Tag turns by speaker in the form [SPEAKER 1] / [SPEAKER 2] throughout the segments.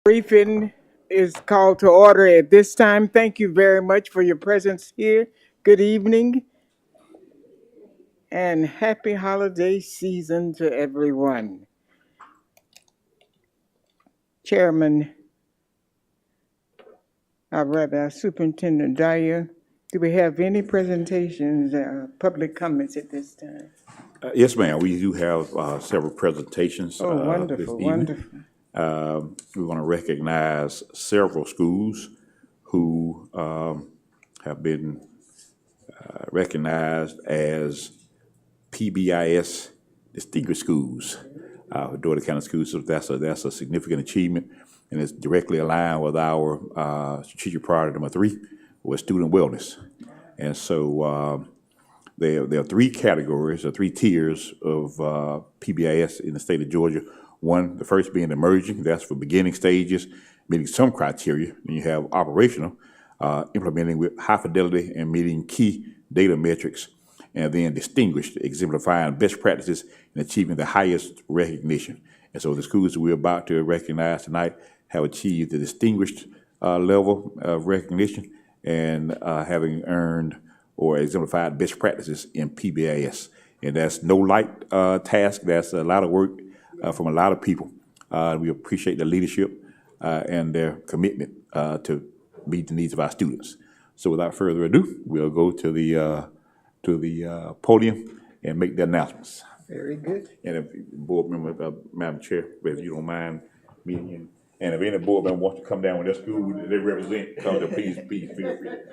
[SPEAKER 1] Briefing is called to order at this time. Thank you very much for your presence here. Good evening and happy holiday season to everyone. Chairman, Superintendent Dyer, do we have any presentations, public comments at this time?
[SPEAKER 2] Yes, ma'am. We do have several presentations
[SPEAKER 1] Oh,
[SPEAKER 2] this
[SPEAKER 1] wonderful,
[SPEAKER 2] evening.
[SPEAKER 1] wonderful.
[SPEAKER 2] We want to recognize several schools who have been recognized as PBIS distinguished schools, Dougherty County Schools. So that's a significant achievement, and it's directly aligned with our strategic priority number 3, with student wellness. And so there are 3 categories or 3 tiers of PBIS in the state of Georgia. One, the first being emerging, that's for beginning stages, meeting some criteria. Then you have operational, implementing with high fidelity and meeting key data metrics. And then distinguished, exemplifying best practices and achieving the highest recognition. And so the schools that we're about to recognize tonight have achieved the distinguished level of recognition and having earned or exemplified best practices in PBIS. And that's no light task. That's a lot of work from a lot of people. We appreciate the leadership and their commitment to meet the needs of our students. So without further ado, we'll go to the podium and make the announcements.
[SPEAKER 1] Very good.
[SPEAKER 2] And if board member, Madam Chair, if you don't mind meeting in, and if any board member wants to come down with their school that they represent, come to please feel free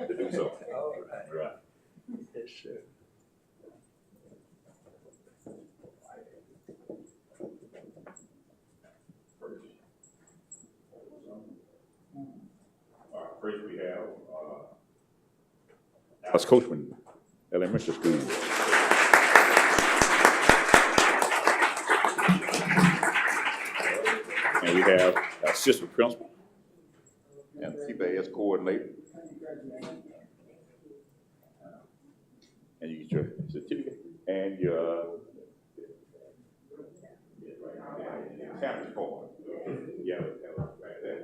[SPEAKER 2] to do so.
[SPEAKER 3] All right.
[SPEAKER 2] All right.
[SPEAKER 3] Yes, sir.
[SPEAKER 2] First we have Alice Coachman Elementary School. And we have assistant principal and PBIS coordinator. And you get your certificate and your campus card. Yeah, right there.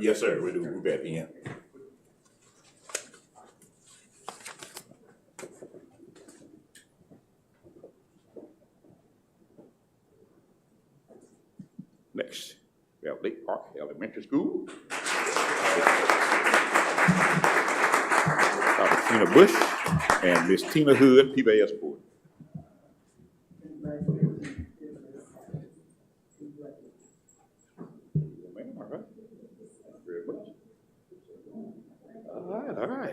[SPEAKER 2] Yes, sir. We'll do a group at the end. Next, we have Lake Park Elementary School. Dr. Tina Bush and Miss Tina Hood, PBIS board. All right.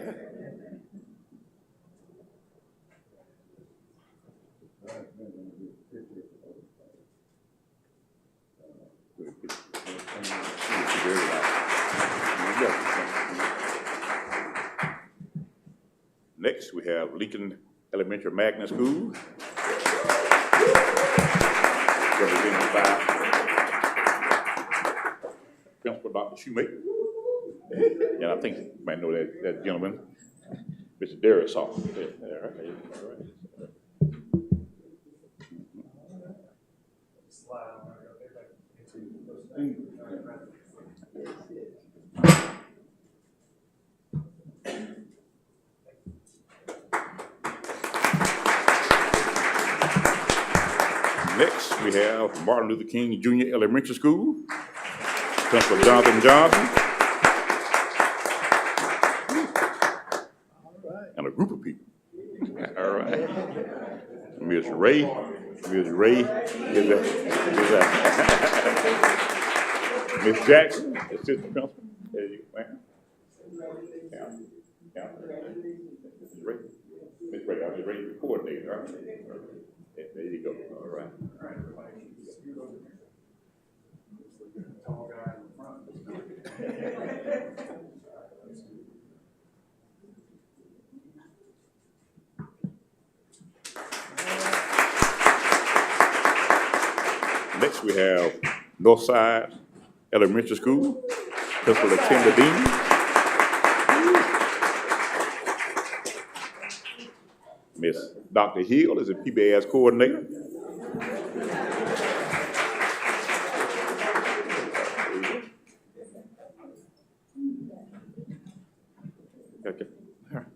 [SPEAKER 2] Next, we have Lincoln Elementary Magnet School. Represented by Principal Dr. Shoemaker. And I think you might know that gentleman, Mr. Darius. All right. Next, we have Martin Luther King Jr. Elementary School, Principal Jonathan Johnson. And a group of people. All right. Ms. Ray is Ms. Jackson, assistant principal. There you go, ma'am. Yeah. Ms. Ray. Ms. Ray, I'm Ms. Ray, the coordinator. All right. There you go. All right. Tall guy in front. Next, we have Northside Elementary School, Principal Attendant Dean. Miss Dr. Hill is a PBS coordinator. Okay. All right.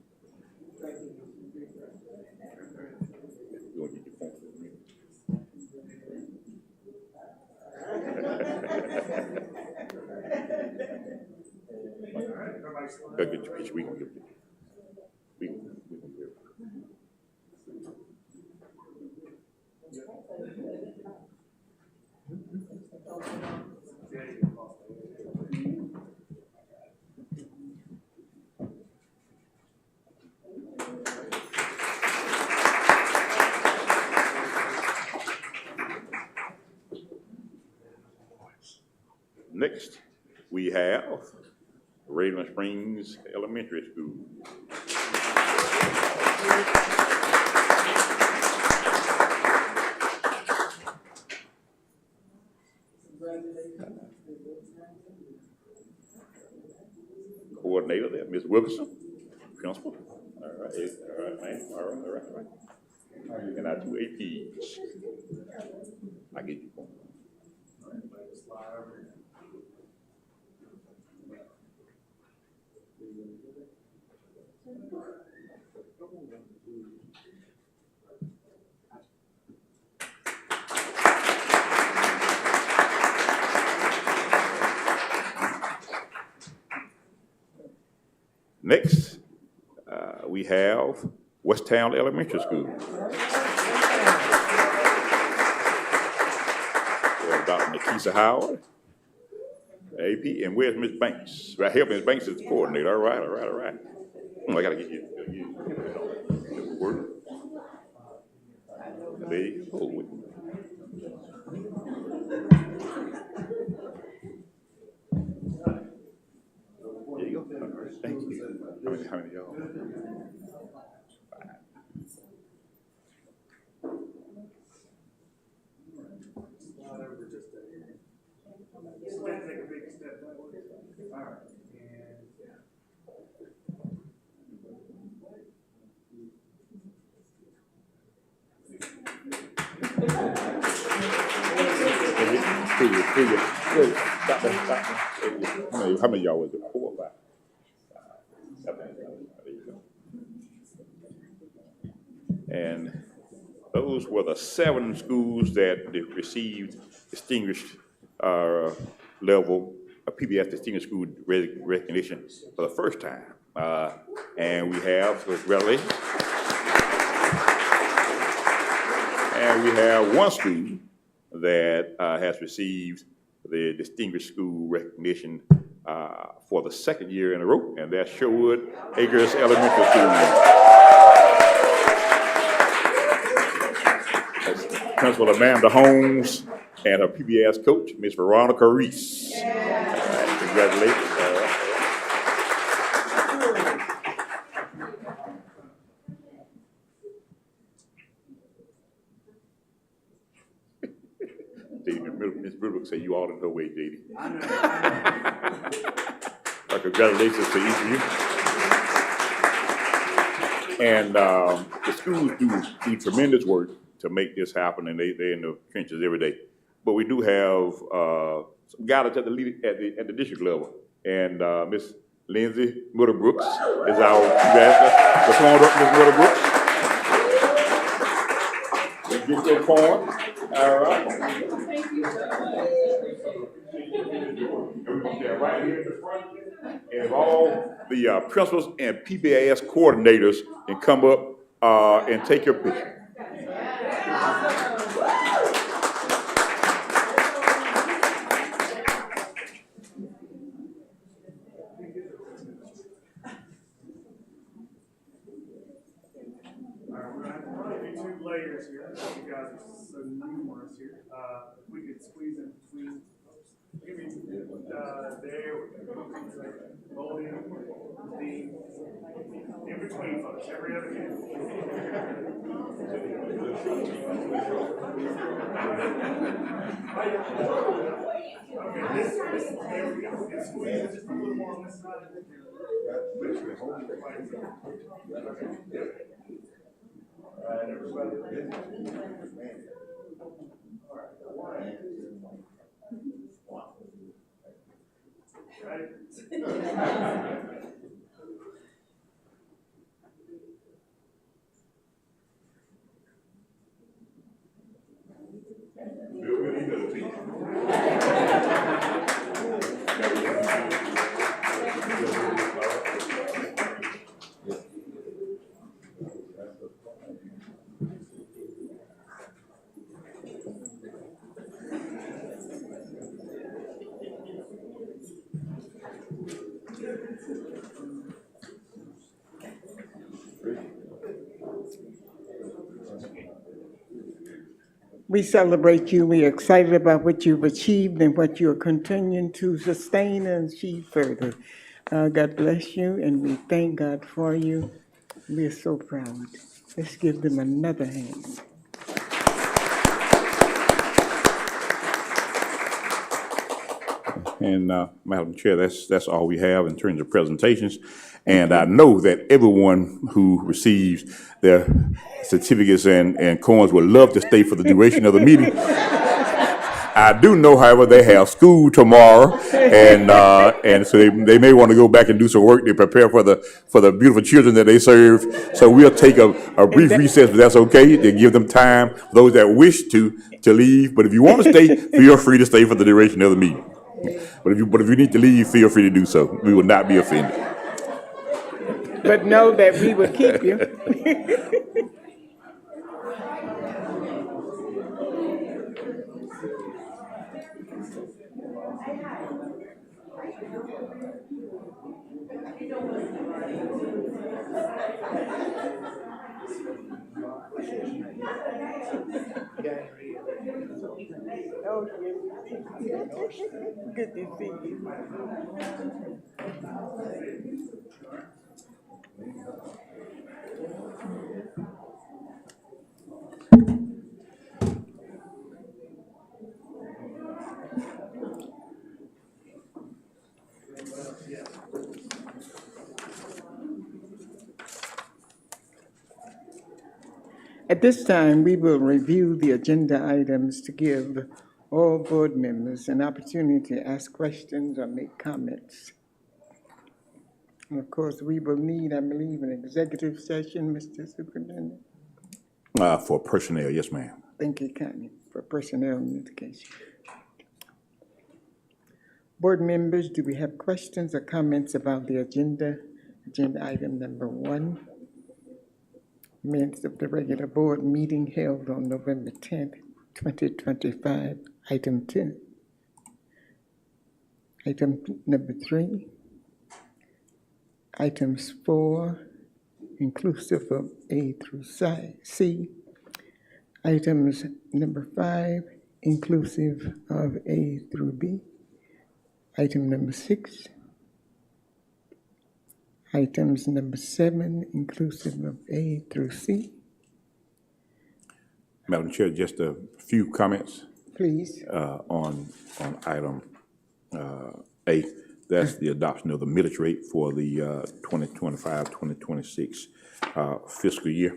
[SPEAKER 2] You want to get your phone for me? Go get your picture. We gonna give it. We gonna give it. Next, we have Raven Springs Elementary School. Coordinator there, Ms. Wilkerson, principal. All right, man. All right. And our two APs. I get you. Next, we have Westtown Elementary School. Dr. Nikisa Howard, AP, and where's Ms. Banks? Right here, Ms. Banks is the coordinator. All right. I gotta get you. Work. There you go. There you go. Thank you. How many y'all? How many of y'all was it? 4 or 5? And those were the 7 schools that received distinguished level of PBS Distinguished School recognition for the first time. And we have congratulations. And we have 1 school that has received the Distinguished School recognition for the 2nd year in a row, and that's Sherwood Acres Elementary School. That's Principal Amanda Holmes and her PBS coach, Ms. Veronica Reese. Congratulations. Ms. Brooke said you all in her way, JD. Congratulations to each of you. And the schools do tremendous work to make this happen, and they're in the trenches every day. But we do have some guidance at the district level, and Miss Lindsay Mutterbrooks is our ambassador. So come on up, Ms. Mutterbrooks. Get your point. All right. Right here in the front, and all the principals and PBIS coordinators can come up and take your picture.
[SPEAKER 3] Layers here. You guys are so numerous here. If we could squeeze in between. Give me there. Holding the in between folks. Every other hand. Okay, this there we go. Squeeze just a little more on this side. Make sure you're holding the flag.
[SPEAKER 1] We celebrate you. We're excited about what you've achieved and what you're continuing to sustain and achieve further. God bless you, and we thank God for you. We're so proud. Let's give them another hand.
[SPEAKER 2] And Madam Chair, that's all we have in terms of presentations. And I know that everyone who receives their certificates and coins would love to stay for the duration of the meeting. I do know, however, they have school tomorrow, and so they may want to go back and do some work to prepare for the beautiful children that they serve. So we'll take a brief recess, but that's okay. To give them time, those that wish to leave. But if you want to stay, feel free to stay for the duration of the meeting. But if you need to leave, feel free to do so. We will not be offended.
[SPEAKER 1] But know that we will keep you. Good to see you. At this time, we will review the agenda items to give all board members an opportunity to ask questions or make comments. And of course, we will need, I believe, an executive session, Mr. Superintendent.
[SPEAKER 2] For personnel, yes, ma'am.
[SPEAKER 1] Thank you, Connie, for personnel litigation. Board members, do we have questions or comments about the agenda? Agenda item number 1. Minutes of the regular board meeting held on November 10th, 2025. Item 2. Item number 3. Items 4, inclusive of A through C. Items number 5, inclusive of A through B. Item number 6. Items number 7, inclusive of A through C.
[SPEAKER 2] Madam Chair, just a few comments.
[SPEAKER 1] Please.
[SPEAKER 2] On item A. That's the adoption of the millage rate for the 2025-2026 fiscal year.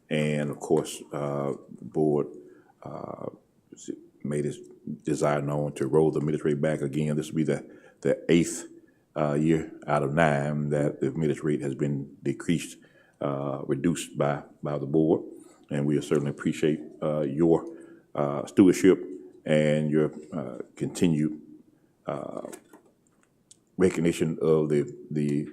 [SPEAKER 2] And of course, the board made its desire known to roll the millage rate back again. This will be the 8th year out of 9 that the millage rate has been decreased, reduced by the board. And we certainly appreciate your stewardship and your continued recognition of the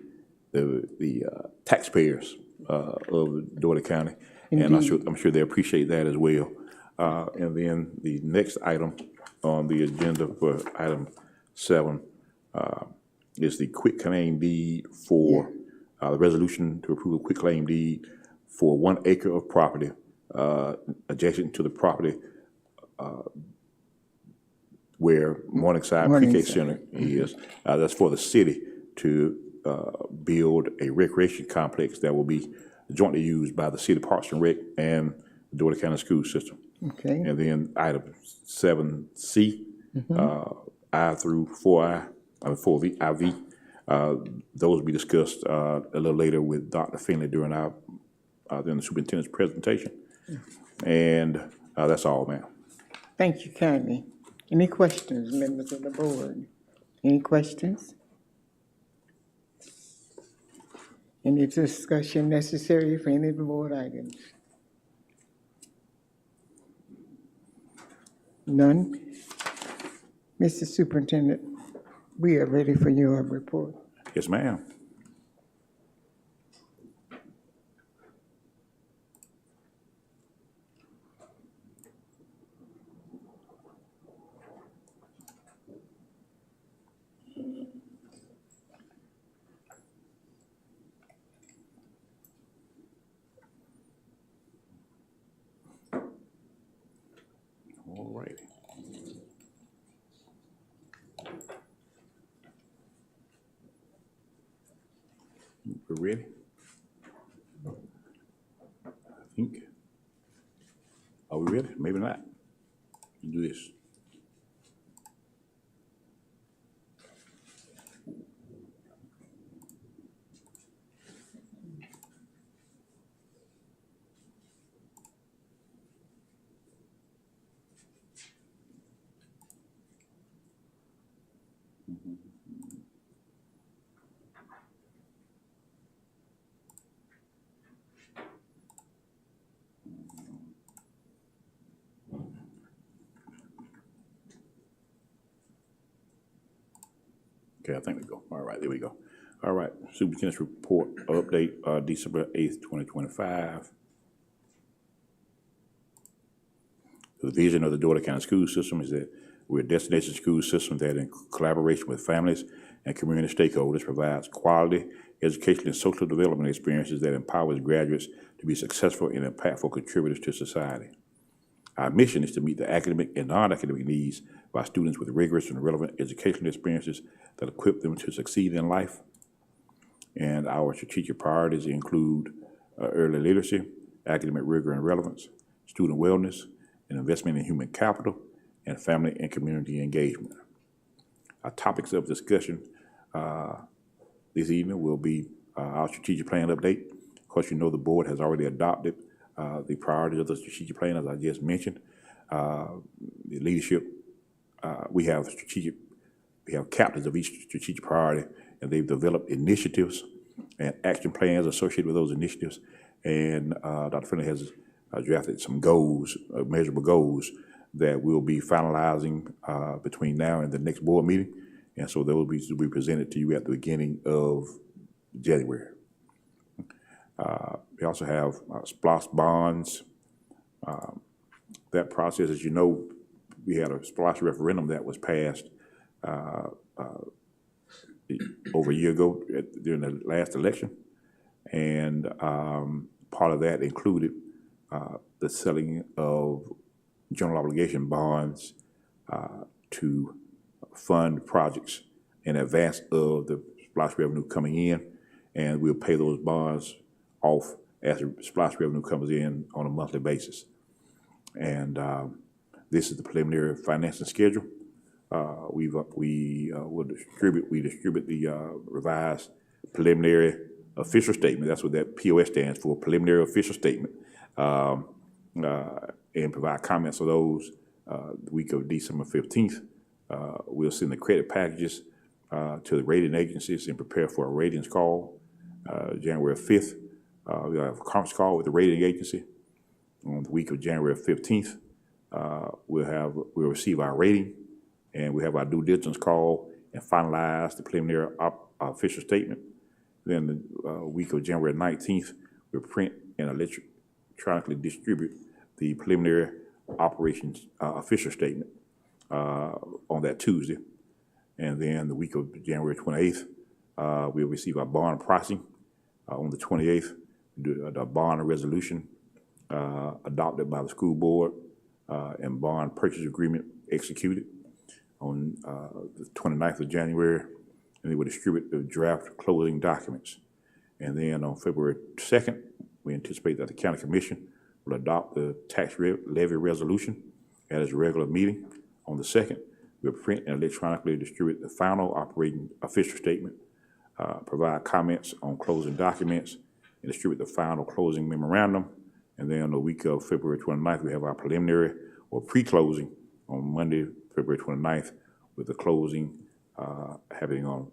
[SPEAKER 2] taxpayers of Dougherty County. Indeed. And I'm sure they appreciate that as well. And then the next item on the agenda for item 7 is the quitclaim deed for the resolution to approve a quitclaim deed for 1 acre of property adjacent to the property where Morningside Pre-K Center is. That's for the city to build a recreation complex that will be jointly used by the city Parks and Rec and the Dougherty County School System. Okay. And then item 7C, I through 4I, 4IV, those will be discussed a little later with Dr. Finley during the superintendent's presentation. And that's all, ma'am.
[SPEAKER 1] Thank you, Connie. Any questions, members of the board? Any questions? Any discussion necessary for any of the board items? None? Mr. Superintendent, we are ready for your report.
[SPEAKER 2] Yes, ma'am. All righty. We're ready? I think. Are we ready? Maybe not. You do this. Okay, I think we go. All right, there we go. All right, Superintendent's report update, December 8th, 2025. The vision of the Dougherty County School System is that we're a destination school system that, in collaboration with families and community stakeholders, provides quality education and social development experiences that empowers graduates to be successful and impactful contributors to society. Our mission is to meet the academic and non-academic needs of our students with rigorous and relevant educational experiences that equip them to succeed in life. And our strategic priorities include early literacy, academic rigor and relevance, student wellness, and investment in human capital, and family and community engagement. Our topics of discussion this evening will be our strategic plan update. Of course, you know the board has already adopted the priorities of the strategic plan, as I just mentioned. The leadership, we have captains of each strategic priority, and they've developed initiatives and action plans associated with those initiatives. And Dr. Finley has drafted some goals, measurable goals, that we'll be finalizing between now and the next board meeting. And so those will be presented to you at the beginning of January. We also have SPLOST bonds. That process, as you know, we had a SPLOST referendum that was passed over a year ago during the last election. And part of that included the selling of general obligation bonds to fund projects in advance of the SPLOST revenue coming in, and we'll pay those bonds off as the SPLOST revenue comes in on a monthly basis. And this is the preliminary financing schedule. We distribute the revised preliminary official statement. That's what that POS stands for, preliminary official statement, and provide comments on those the week of December 15th. We'll send the credit packages to the rating agencies and prepare for a ratings call. January 5th, we'll have a conference call with the rating agency. On the week of January 15th, we'll receive our rating, and we have our due diligence call and finalize the preliminary official statement. Then the week of January 19th, we'll print and electronically distribute the preliminary operations official statement on that Tuesday. And then the week of January 28th, we'll receive our bond pricing. On the 28th, the bond resolution adopted by the school board and bond purchase agreement executed. On the 29th of January, and they will distribute the draft closing documents. And then on February 2nd, we anticipate that the county commission will adopt the tax levy resolution at its regular meeting. On the 2nd, we'll print and electronically distribute the final operating official statement, provide comments on closing documents, and distribute the final closing memorandum. And then on the week of February 29th, we have our preliminary or pre-closing on Monday, February 29th, with the closing happening on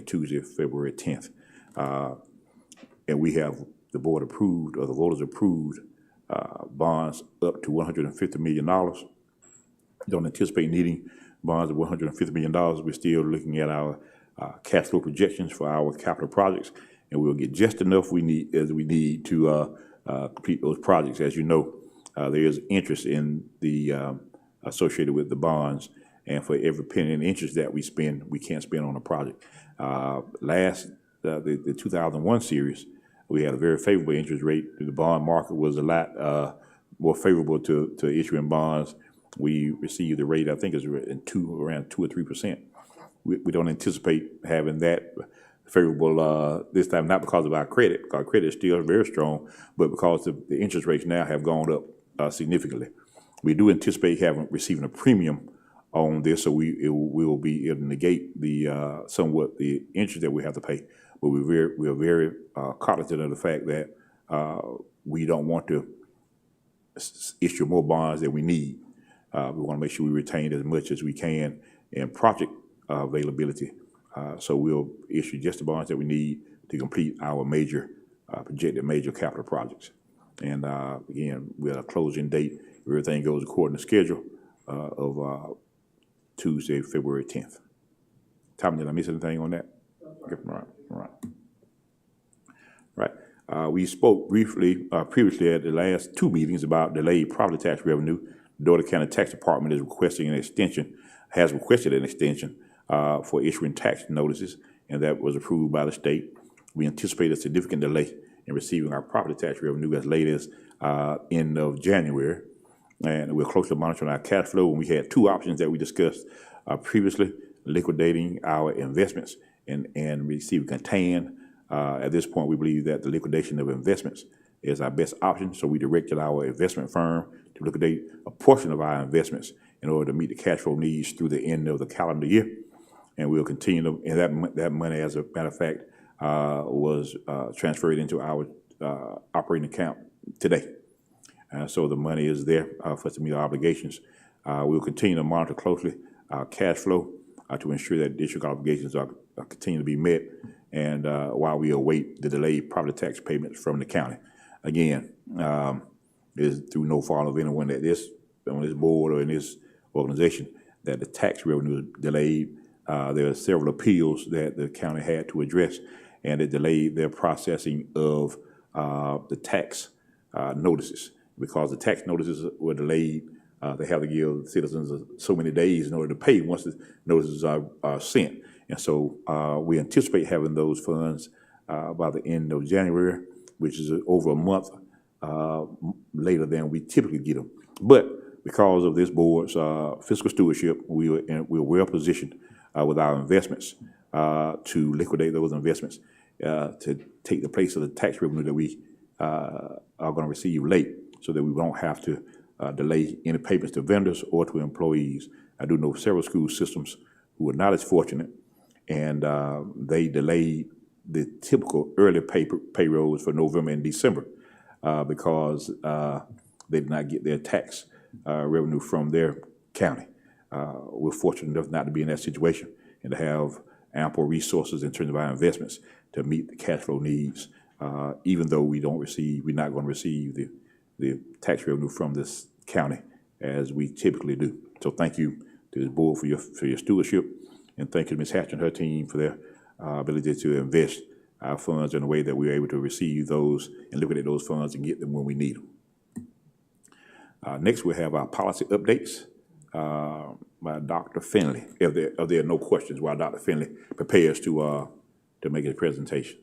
[SPEAKER 2] Tuesday, February 10th. And we have, the board approved, or the voters approved, bonds up to $150 million. Don't anticipate needing bonds of $150 million. We're still looking at our cash flow projections for our capital projects, and we'll get just enough we need to complete those projects. As you know, there is interest in the associated with the bonds, and for every penny in interest that we spend, we can't spend on a project. The 2001 series, we had a very favorable interest rate. The bond market was a lot more favorable to issuing bonds. We received a rate, I think, is around 2 or 3%. We don't anticipate having that favorable this time, not because of our credit, because our credit is still very strong, but because the interest rates now have gone up significantly. We do anticipate receiving a premium on this, so we will be able to negate the somewhat the interest that we have to pay. But we are very cognizant of the fact that we don't want to issue more bonds than we need. We want to make sure we retain as much as we can in project availability. So we'll issue just the bonds that we need to complete our projected major capital projects. And again, we have a closing date, if everything goes according to schedule, of Tuesday, February 10th. Tom, did I miss anything on that? Okay, all right. We spoke briefly previously at the last two meetings about delayed property tax revenue. The Dougherty County Tax Department has requested an extension for issuing tax notices, and that was approved by the state. We anticipate a significant delay in receiving our property tax revenue as late as end of January, and we're closely monitoring our cash flow. And we had two options that we discussed previously: liquidating our investments and receiving contain. At this point, we believe that the liquidation of investments is our best option, so we directed our investment firm to liquidate a portion of our investments in order to meet the cash flow needs through the end of the calendar year. And we'll continue to, and that money, as a matter of fact, was transferred into our operating account today. So the money is there for us to meet our obligations. We'll continue to monitor closely our cash flow to ensure that district obligations are continue to be met, and while we await the delayed property tax payments from the county. Again, is through no fault of anyone on this board or in this organization that the tax revenue is delayed. There are several appeals that the county had to address, and it delayed their processing of the tax notices. Because the tax notices were delayed, they have to give citizens so many days in order to pay once the notices are sent. And so we anticipate having those funds by the end of January, which is over a month later than we typically get them. But because of this board's fiscal stewardship, we're well positioned with our investments to liquidate those investments to take the place of the tax revenue that we are going to receive late, so that we don't have to delay any payments to vendors or to employees. I do know several school systems who are not as fortunate, and they delayed the typical early payrolls for November and December because they did not get their tax revenue from their county. We're fortunate enough not to be in that situation and to have ample resources in terms of our investments to meet the cash flow needs, even though we're not going to receive the tax revenue from this county as we typically do. So thank you to this board for your stewardship, and thank you to Ms. Hatcher and her team for their ability to invest our funds in a way that we're able to receive those and liquidate those funds and get them when we need them. Next, we have our policy updates by Dr. Finley. If there are no questions, while Dr. Finley prepares to make his presentation.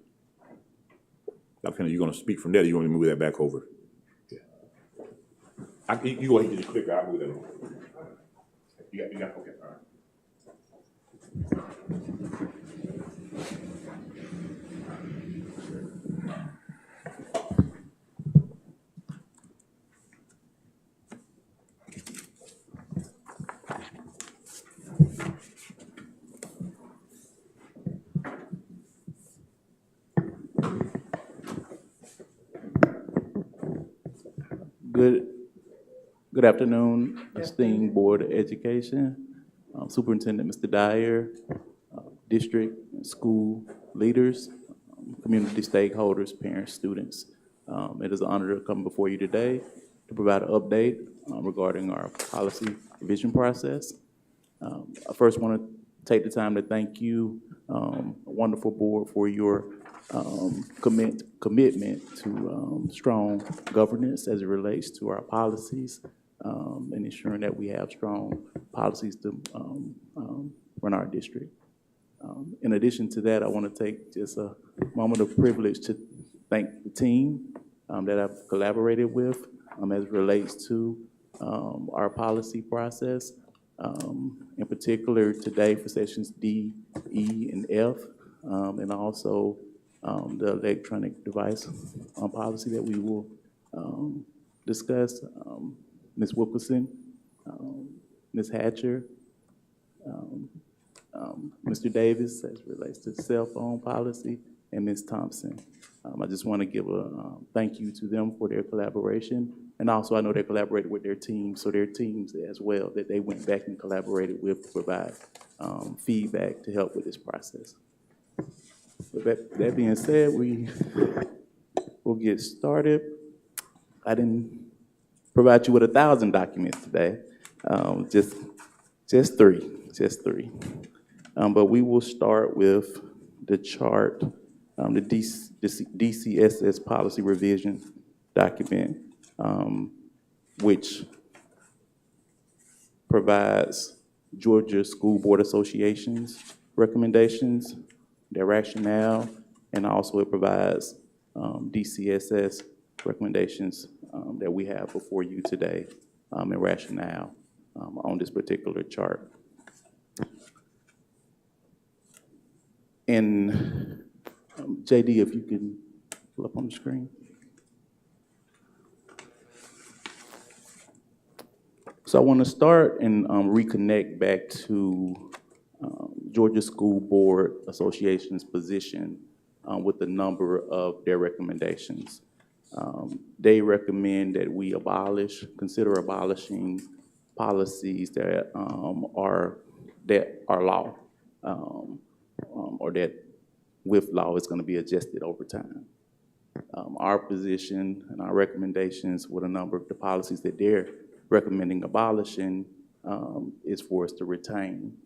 [SPEAKER 2] Dr. Finley, you going to speak from there, or you want me to move that back over? Yeah. You go ahead and get your clicker, I'll move that over. You got, okay, all right.
[SPEAKER 4] Good afternoon, esteemed Board of Education, Superintendent Mr. Dyer, district and school leaders, community stakeholders, parents, students. It is an honor to come before you today to provide an update regarding our policy revision process. I first want to take the time to thank you, a wonderful board, for your commitment to strong governance as it relates to our policies and ensuring that we have strong policies to run our district. In addition to that, I want to take just a moment of privilege to thank the team that I've collaborated with as it relates to our policy process. In particular today for sessions D, E, and F, and also the electronic device policy that we will discuss. Ms. Wilkerson, Ms. Hatcher, Mr. Davis as it relates to cell phone policy, and Ms. Thompson. I just want to give a thank you to them for their collaboration. And also, I know they collaborated with their teams, so their teams as well, that they went back and collaborated with to provide feedback to help with this process. With that being said, we'll get started. I didn't provide you with 1,000 documents today, just three. But we will start with the chart, the DCSS policy revision document, which provides Georgia School Board Association's recommendations, their rationale, and also it provides DCSS recommendations that we have before you today and rationale on this particular chart. And JD, if you can pull up on the screen. So I want to start and reconnect back to Georgia School Board Association's position with a number of their recommendations. They recommend that we consider abolishing policies that are law, or that with law is going to be adjusted over time. Our position and our recommendations with a number of the policies that they're recommending abolishing is for us to retain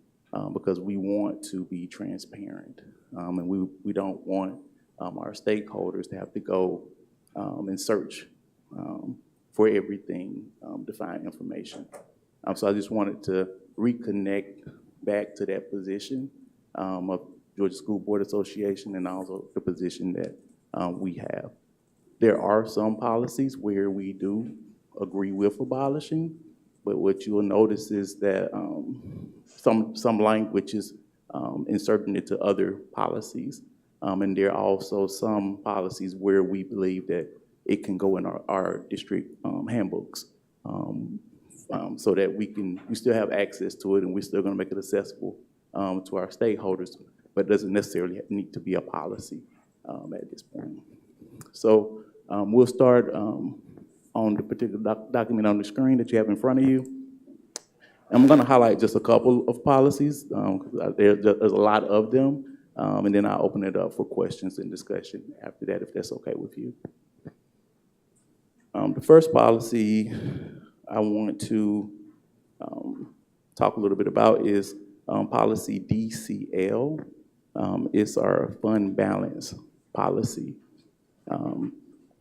[SPEAKER 4] because we want to be transparent and we don't want our stakeholders to have to go and search for everything to find information. So I just wanted to reconnect back to that position of Georgia School Board Association and also the position that we have. There are some policies where we do agree with abolishing, but what you will notice is that some language is inserting into other policies. And there are also some policies where we believe that it can go in our district handbooks so that we still have access to it and we're still gonna make it accessible to our stakeholders, but it doesn't necessarily need to be a policy at this point. So we'll start on the particular document on the screen that you have in front of you. I'm gonna highlight just a couple of policies. There's a lot of them, and then I'll open it up for questions and discussion after that, if that's okay with you. The first policy I want to talk a little bit about is policy DCL. It's our fund balance policy.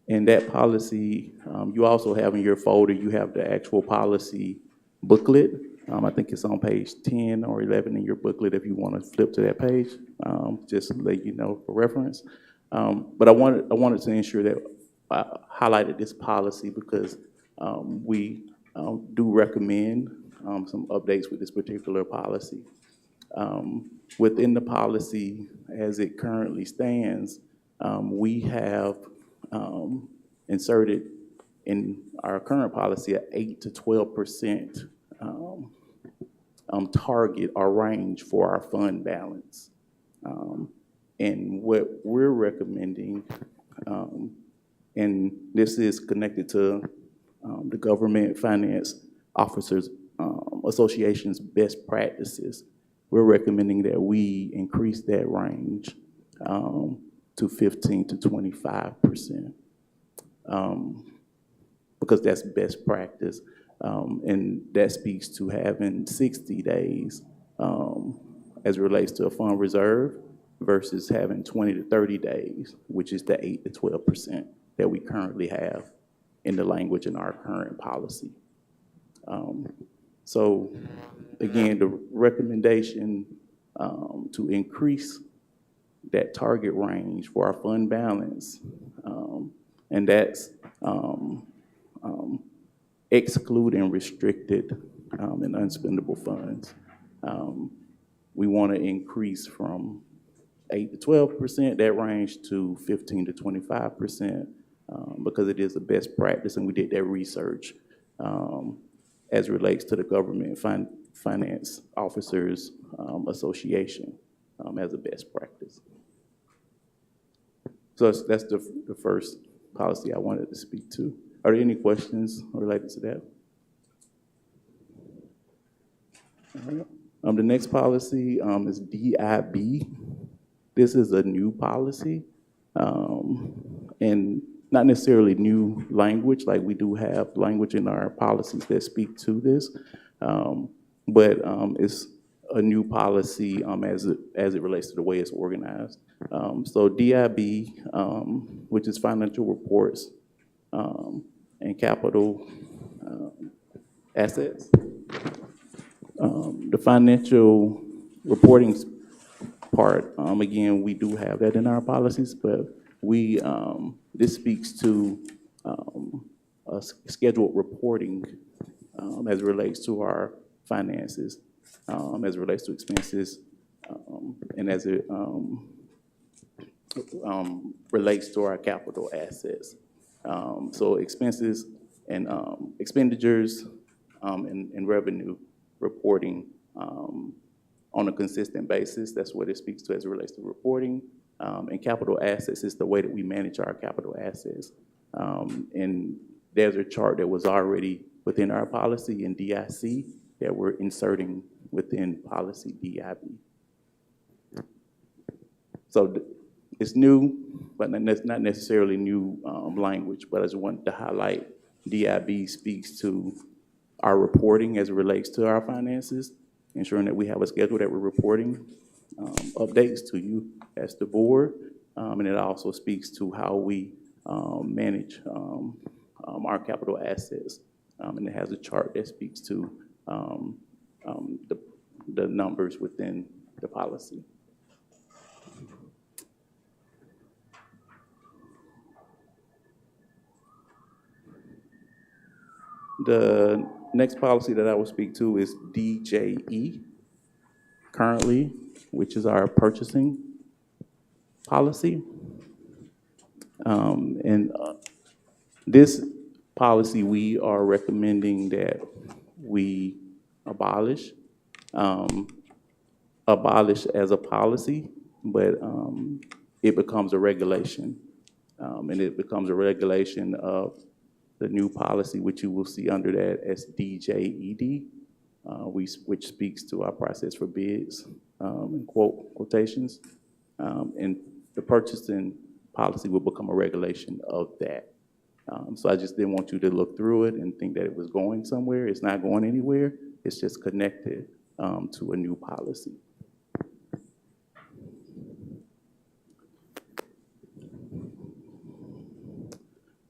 [SPEAKER 4] And that policy, you also have in your folder, you have the actual policy booklet. I think it's on page 10 or 11 in your booklet if you want to flip to that page, just to let you know for reference. But I wanted to ensure that I highlighted this policy because we do recommend some updates with this particular policy. Within the policy, as it currently stands, we have inserted in our current policy an 8 to 12% target or range for our fund balance. And what we're recommending, and this is connected to the Government Finance Officers Association's best practices, we're recommending that we increase that range to 15 to 25%. Because that's best practice. And that speaks to having 60 days as it relates to a fund reserve versus having 20 to 30 days, which is the 8 to 12% that we currently have in the language in our current policy. So again, the recommendation to increase that target range for our fund balance, and that's excluding restricted and unspendable funds. We want to increase from 8 to 12%, that range, to 15 to 25%, because it is a best practice, and we did that research as it relates to the Government Finance Officers Association as a best practice. So that's the first policy I wanted to speak to. Are there any questions related to that? The next policy is DIB. This is a new policy, and not necessarily new language, like we do have language in our policies that speak to this, but it's a new policy as it relates to the way it's organized. So DIB, which is financial reports and capital assets. The financial reporting part, again, we do have that in our policies, but this speaks to a scheduled reporting as it relates to our finances, as it relates to expenses, and as it relates to our capital assets. So expenses and expenditures and revenue reporting on a consistent basis. That's what it speaks to as it relates to reporting. And capital assets is the way that we manage our capital assets. And there's a chart that was already within our policy in DIC that we're inserting within policy DIB. So it's new, but not necessarily new language, but I just wanted to highlight DIB speaks to our reporting as it relates to our finances, ensuring that we have a schedule that we're reporting updates to you as the board. And it also speaks to how we manage our capital assets. And it has a chart that speaks to the numbers within the policy. The next policy that I will speak to is DJE currently, which is our purchasing policy. This policy, we are recommending that we abolish as a policy, but it becomes a regulation. And it becomes a regulation of the new policy, which you will see under that as DJED, which speaks to our process for bids and quotations. And the purchasing policy will become a regulation of that. So I just didn't want you to look through it and think that it was going somewhere. It's not going anywhere. It's just connected to a new policy.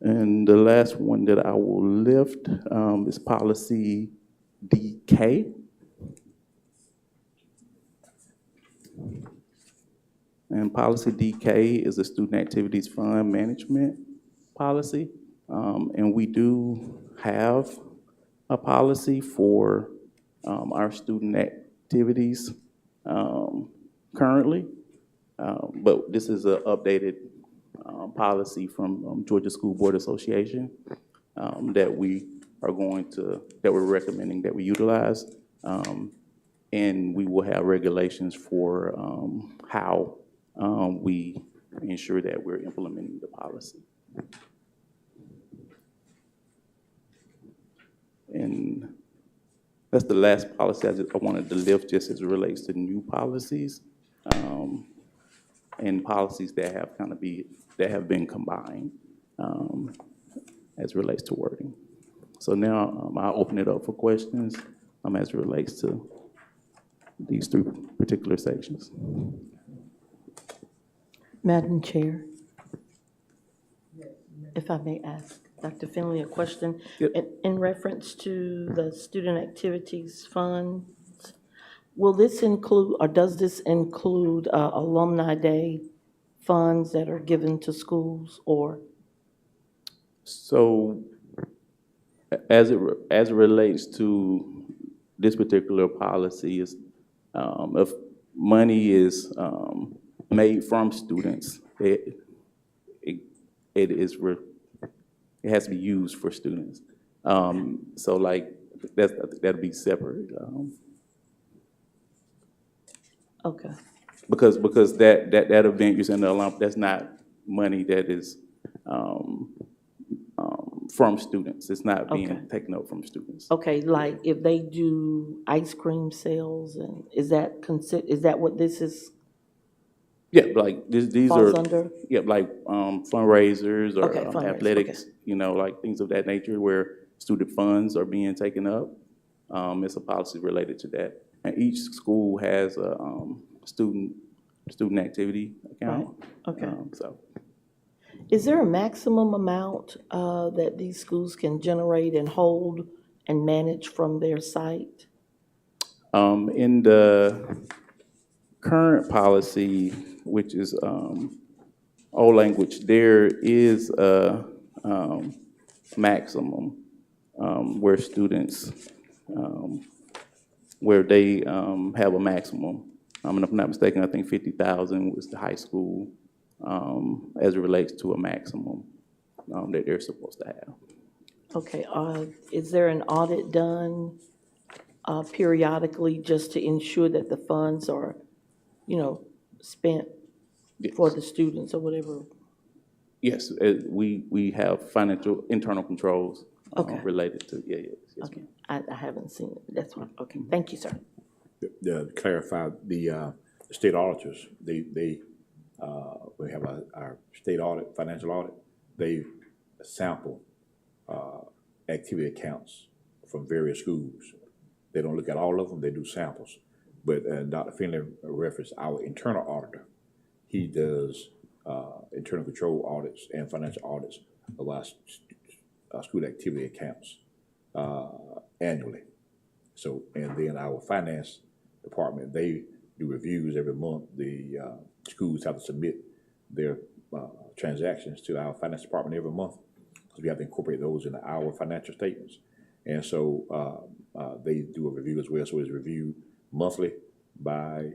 [SPEAKER 4] And the last one that I will lift is policy DK. And policy DK is a student activities fund management policy. And we do have a policy for our student activities currently, but this is an updated policy from Georgia School Board Association that we're recommending that we utilize. And we will have regulations for how we ensure that we're implementing the policy. And that's the last policy I wanted to lift, just as it relates to new policies. and policies that have been combined as it relates to wording. So now I'll open it up for questions as it relates to these three particular sections.
[SPEAKER 5] Madam Chair, if I may ask Dr. Finley a question.
[SPEAKER 4] Yep.
[SPEAKER 5] In reference to the student activities fund, will this include, or does this include Alumni Day funds that are given to schools, or?
[SPEAKER 4] So as it relates to this particular policy, is if money is made from students, it has to be used for students. So like that'd be separate.
[SPEAKER 5] Okay,
[SPEAKER 4] Because that event you're saying the alum, that's not money that is from students. It's not being
[SPEAKER 5] Okay.
[SPEAKER 4] taken up from students.
[SPEAKER 5] okay, like if they do ice cream sales, and is that what this is,
[SPEAKER 4] Yeah, like these
[SPEAKER 5] falls
[SPEAKER 4] are
[SPEAKER 5] under?
[SPEAKER 4] yeah, like fundraisers or
[SPEAKER 5] Okay, fundraisers,
[SPEAKER 4] athletics, like things of that nature where student funds are being taken up. It's a policy related to that. And each school has a student activity account.
[SPEAKER 5] Right, okay.
[SPEAKER 4] So
[SPEAKER 5] Is there a maximum amount that these schools can generate and hold and manage from their site?
[SPEAKER 4] in the current policy, which is old language, there is a maximum where students, where they have a maximum. And if I'm not mistaken, I think 50,000 was the high school as it relates to a maximum that they're supposed to have.
[SPEAKER 5] Okay, is there an audit done periodically just to ensure that the funds are, spent for the students or whatever?
[SPEAKER 4] Yes, we have financial internal controls
[SPEAKER 5] Okay.
[SPEAKER 4] related to, yes,
[SPEAKER 5] Okay,
[SPEAKER 4] ma'am.
[SPEAKER 5] I haven't seen it, that's why, okay, thank you, sir.
[SPEAKER 2] To clarify, the state auditors, we have our state audit, financial audit, they sample activity accounts from various schools. They don't look at all of them, they do samples. But Dr. Finley referenced our internal auditor. He does internal control audits and financial audits of our school activity accounts annually. So, and then our finance department, they do reviews every month. The schools have to submit their transactions to our finance department every month, because we have to incorporate those into our financial statements. And so they do a review as well. So it's reviewed monthly by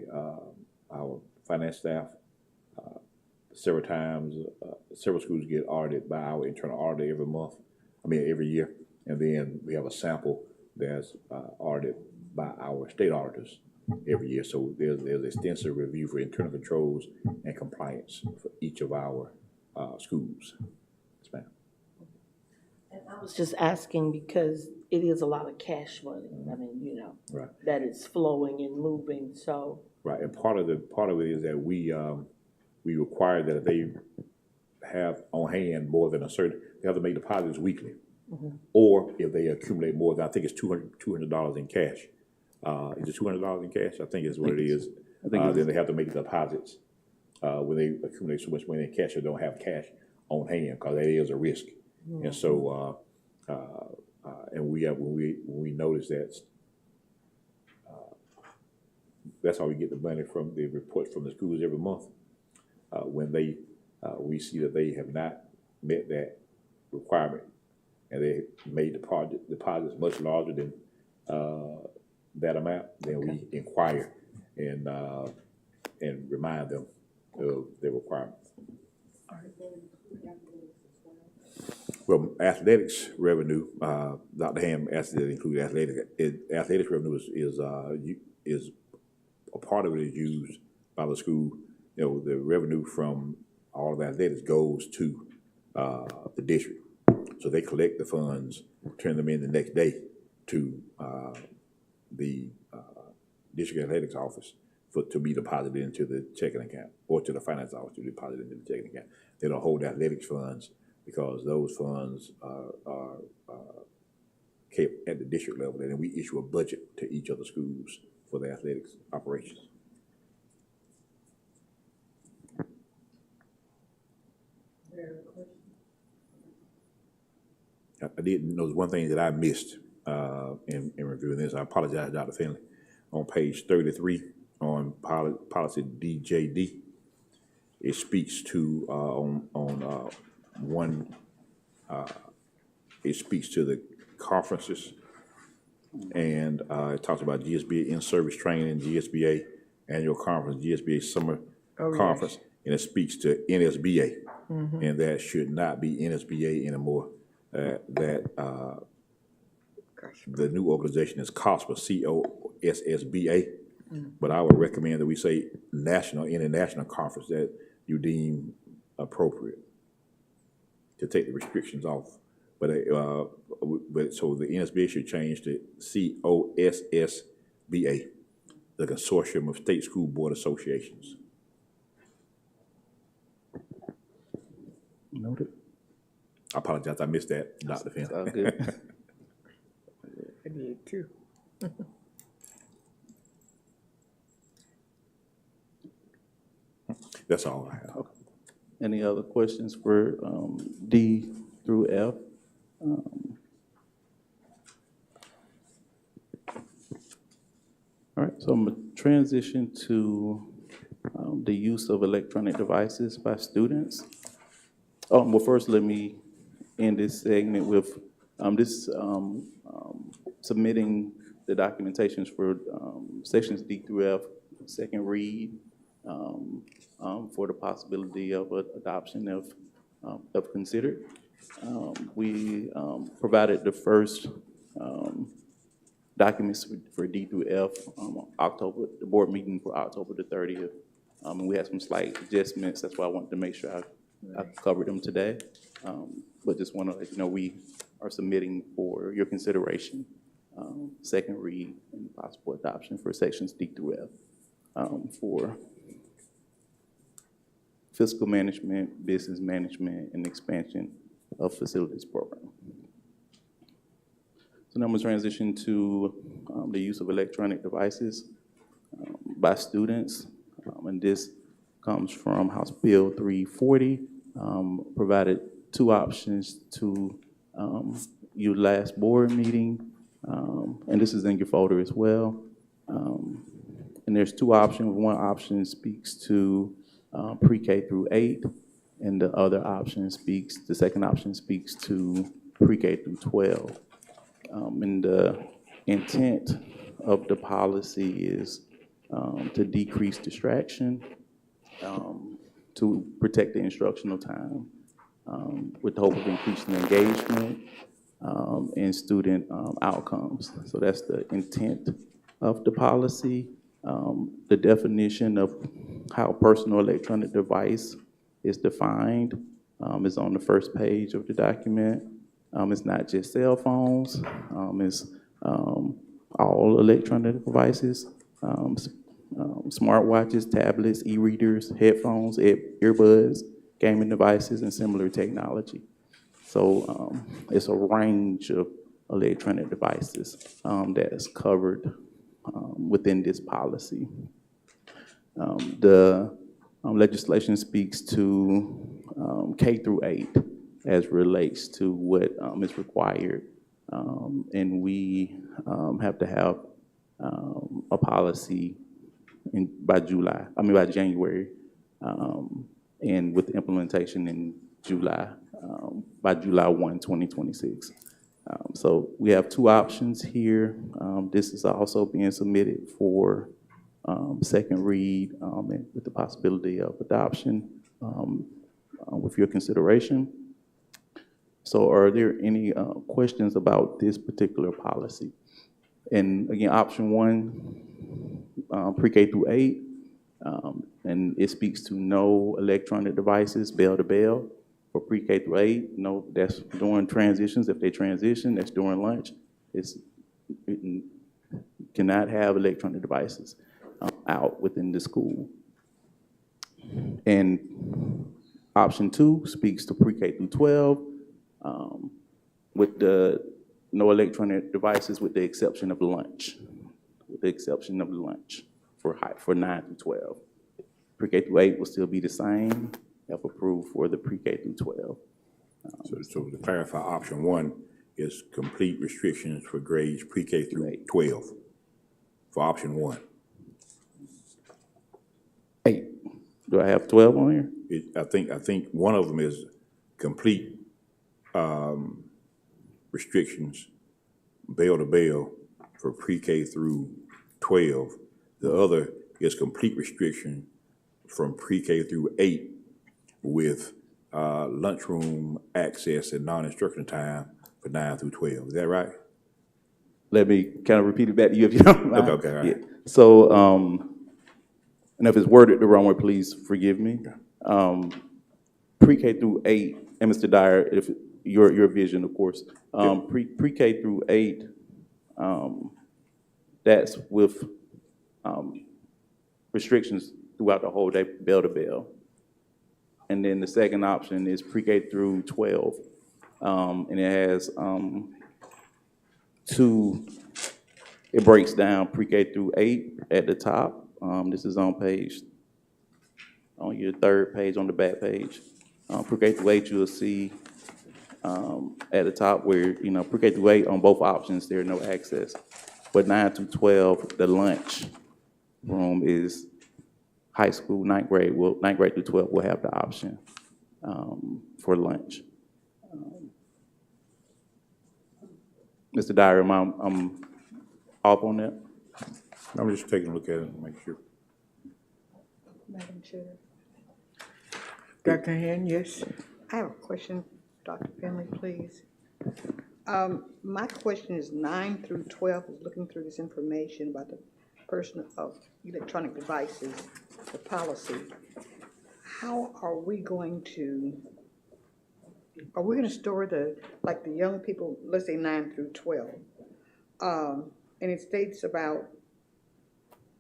[SPEAKER 2] our finance staff. Several times, several schools get audited by our internal auditor every year. And then we have a sample that's audited by our state auditors every year. So there's extensive review for internal controls and compliance for each of our schools. Yes, ma'am.
[SPEAKER 5] And I was just asking because it is a lot of cash money, I mean,
[SPEAKER 2] Right.
[SPEAKER 5] that is flowing and moving, so.
[SPEAKER 2] Right, and part of it is that we require that if they have on hand more than a certain, they have to make deposits weekly. Mm-hmm. Or if they accumulate more than, I think it's $200 in cash. Is it $200 in cash? I think is what it is. Then they have to make deposits when they accumulate so much money in cash, they don't have cash on hand, because that is a risk. Mm-hmm. And so, and when we notice that, that's how we get the money from the reports from the schools every month. When we see that they have not met that requirement, and they made deposits much larger than that amount, then we inquire and remind them of their requirements. Well, athletics revenue, Dr. Ham asked to include athletics. Athletics revenue is a part of it is used by the school. The revenue from all of athletics goes to the district. So they collect the funds, turn them in the next day to the district athletics office to be deposited into the checking account, or to the finance office to deposit into the checking account. They don't hold athletics funds because those funds are kept at the district level, and then we issue a budget to each of the schools for the athletics operations. I did know one thing that I missed in reviewing this. I apologize, Dr. Finley. On page 33 on policy DJD, it speaks to it speaks to the conferences, and it talks about GSBA in-service training, GSBA annual conference, GSBA summer conference, and it speaks to NSBA, and that should not be NSBA anymore. The new organization is COSSBA, COSSBA, but I would recommend that we say national, international conference that you deem appropriate to take the restrictions off. But so the NSBA should change to COSSBA, the Consortium of State School Board Associations.
[SPEAKER 4] Noted.
[SPEAKER 2] I apologize, I missed that, Dr. Finn.
[SPEAKER 4] All good.
[SPEAKER 1] I did too.
[SPEAKER 2] That's all I have.
[SPEAKER 4] Okay. Any other questions for D through F? All right, so I'm going to transition to the use of electronic devices by students. Oh, well, first let me end this segment with submitting the documentations for sections D through F, second read, for the possibility of adoption of considered. We provided the first documents for D through F the board meeting for October the 30th. And we had some slight adjustments. That's why I wanted to make sure I covered them today. But just want to let you know we are submitting for your consideration second read and possible adoption for sections D through F for fiscal management, business management, and expansion of facilities program. So now I'm going to transition to the use of electronic devices by students. And this comes from House Bill 340, provided two options to your last board meeting. And this is in your folder as well. And there's two options. One option speaks to pre-K through 8, and the second option speaks to pre-K through 12. And the intent of the policy is to decrease distraction, to protect the instructional time, with the hope of increasing engagement and student outcomes. So that's the intent of the policy. The definition of how personal electronic device is defined is on the first page of the document. It's not just cell phones, it's all electronic devices, smartwatches, tablets, e-readers, headphones, earbuds, gaming devices, and similar technology. So it's a range of electronic devices that is covered within this policy. The legislation speaks to K through 8 as relates to what is required. And we have to have a policy by January, and with implementation in July, by July 1, 2026. So we have two options here. This is also being submitted for second read and with the possibility of adoption with your consideration. So are there any questions about this particular policy? And again, option 1, pre-K through 8, and it speaks to no electronic devices, bell to bell, for pre-K through 8. No, that's during transitions. If they transition, that's during lunch. You cannot have electronic devices. out within the school. And option 2 speaks to pre-K through 12, with the no electronic devices with the exception of lunch, for 9 through 12. Pre-K through 8 will still be the same, if approved for the pre-K through 12.
[SPEAKER 2] So to clarify, option 1 is complete restrictions for grades pre-K through 12 for option 1.
[SPEAKER 4] 8. Do I have 12 on here?
[SPEAKER 2] I think one of them is complete restrictions, bell to bell, for pre-K through 12. The other is complete restriction from pre-K through 8 with lunchroom access and non-instructional time for 9 through 12. Is that right?
[SPEAKER 4] Let me kind of repeat it back to you if you don't mind.
[SPEAKER 2] Okay, all right.
[SPEAKER 4] Yeah. So, and if it's worded the wrong way, please forgive me. Pre-K through 8, and Mr. Dyer, if your vision, of course, pre-K through 8, that's with restrictions throughout the whole day, bell to bell. And then the second option is pre-K through 12, and it has it breaks down pre-K through 8 at the top. This is on your third page on the back page. Pre-K through 8, you'll see at the top where, pre-K through 8 on both options, there's no access. But 9 through 12, the lunch room is high school, 9th grade. Well, 9th grade through 12 will have the option for lunch. Mr. Dyer, I'm off on that?
[SPEAKER 2] I'm just taking a look at it and make sure.
[SPEAKER 6] Madam Chair,
[SPEAKER 1] Dr. Hand, yes?
[SPEAKER 6] I have a question, Dr. Finley, please. My question is 9 through 12 is looking through this information about the person of electronic devices, the policy. How are we going to store the young people, let's say 9 through 12, and it states about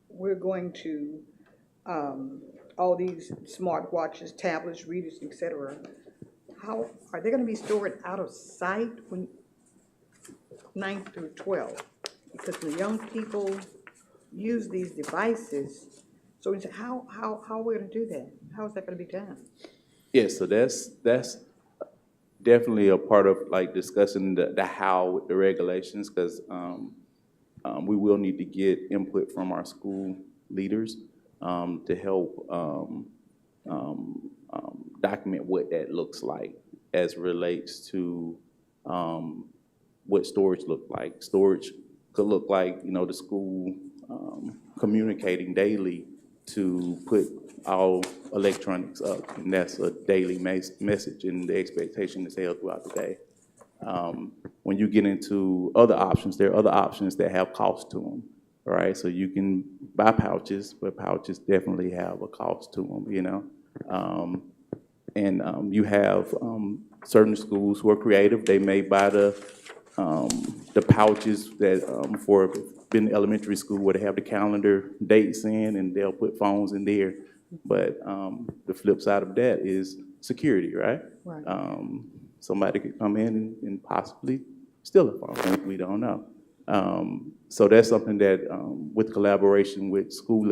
[SPEAKER 6] we're going to all these smart watches, tablets, readers, etc. How are they going to be stored out of sight when 9 through 12? Because the young people use these devices. So how are we going to do that? How is that going to be done?
[SPEAKER 4] Yes, so that's definitely a part of discussing the how with the regulations, because we will need to get input from our school leaders to help document what that looks like as relates to what storage look like. Storage could look like, the school communicating daily to put all electronics up, and that's a daily message, and the expectation is held throughout the day. When you get into other options, there are other options that have cost to them, right? So you can buy pouches, but pouches definitely have a cost to them, And you have certain schools who are creative. They may buy the pouches that for been elementary school where they have the calendar dates in, and they'll put phones in there. But the flip side of that is security, right?
[SPEAKER 6] Right.
[SPEAKER 4] Somebody could come in and possibly steal a phone. We don't know. So that's something that, with collaboration with school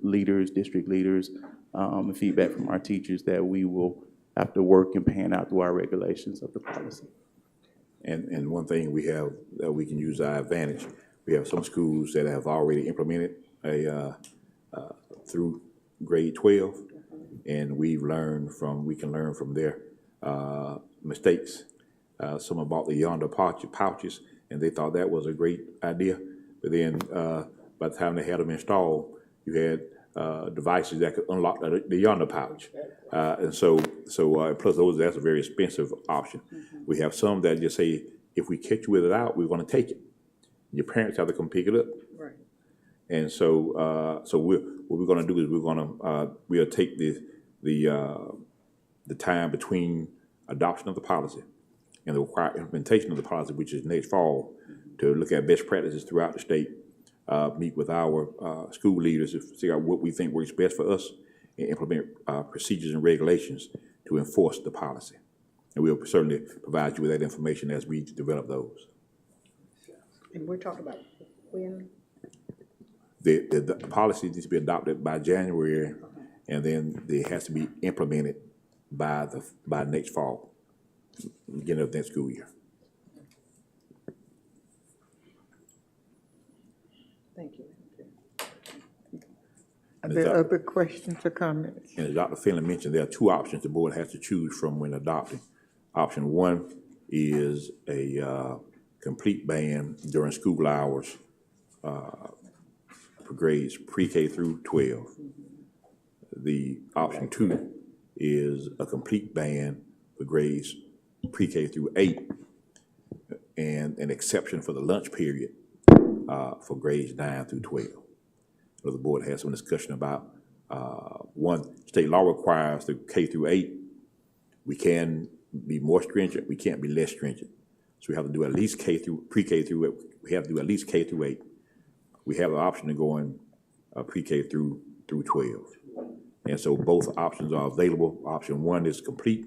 [SPEAKER 4] leaders, district leaders, and feedback from our teachers, that we will have to work and pan out through our regulations of the policy.
[SPEAKER 2] And one thing we have that we can use our advantage, we have some schools that have already implemented through grade 12, and we can learn from their mistakes. Someone bought the Yonder pouches, and they thought that was a great idea, but then by the time they had them installed, you had devices that could unlock the Yonder pouch, and so plus that's a very expensive option. We have some that just say, if we catch you with it out, we're going to take it. Your parents have to come pick it up.
[SPEAKER 6] Right.
[SPEAKER 2] And so what we're going to do is we'll take the time between adoption of the policy and the required implementation of the policy, which is next fall, to look at best practices throughout the state meet with our school leaders to figure out what we think works best for us and implement procedures and regulations to enforce the policy. And we'll certainly provide you with that information as we develop those.
[SPEAKER 6] And we're talking about when?
[SPEAKER 2] The policy needs to be adopted by January, and then it has to be implemented by next fall, beginning of next school year.
[SPEAKER 6] Thank you.
[SPEAKER 1] Are there other questions or comments?
[SPEAKER 2] And as Dr. Finley mentioned, there are two options the board has to choose from when adopting. Option one is a complete ban during school hours for grades pre-K through 12. The option two is a complete ban for grades pre-K through 8 and an exception for the lunch period for grades 9 through 12. So the board has some discussion about one, state law requires the K through 8. We can be more stringent, we can't be less stringent. So we have to do at least pre-K through 8. We have to do at least K through 8. We have an option to go in pre-K through 12. And so both options are available. Option one is complete.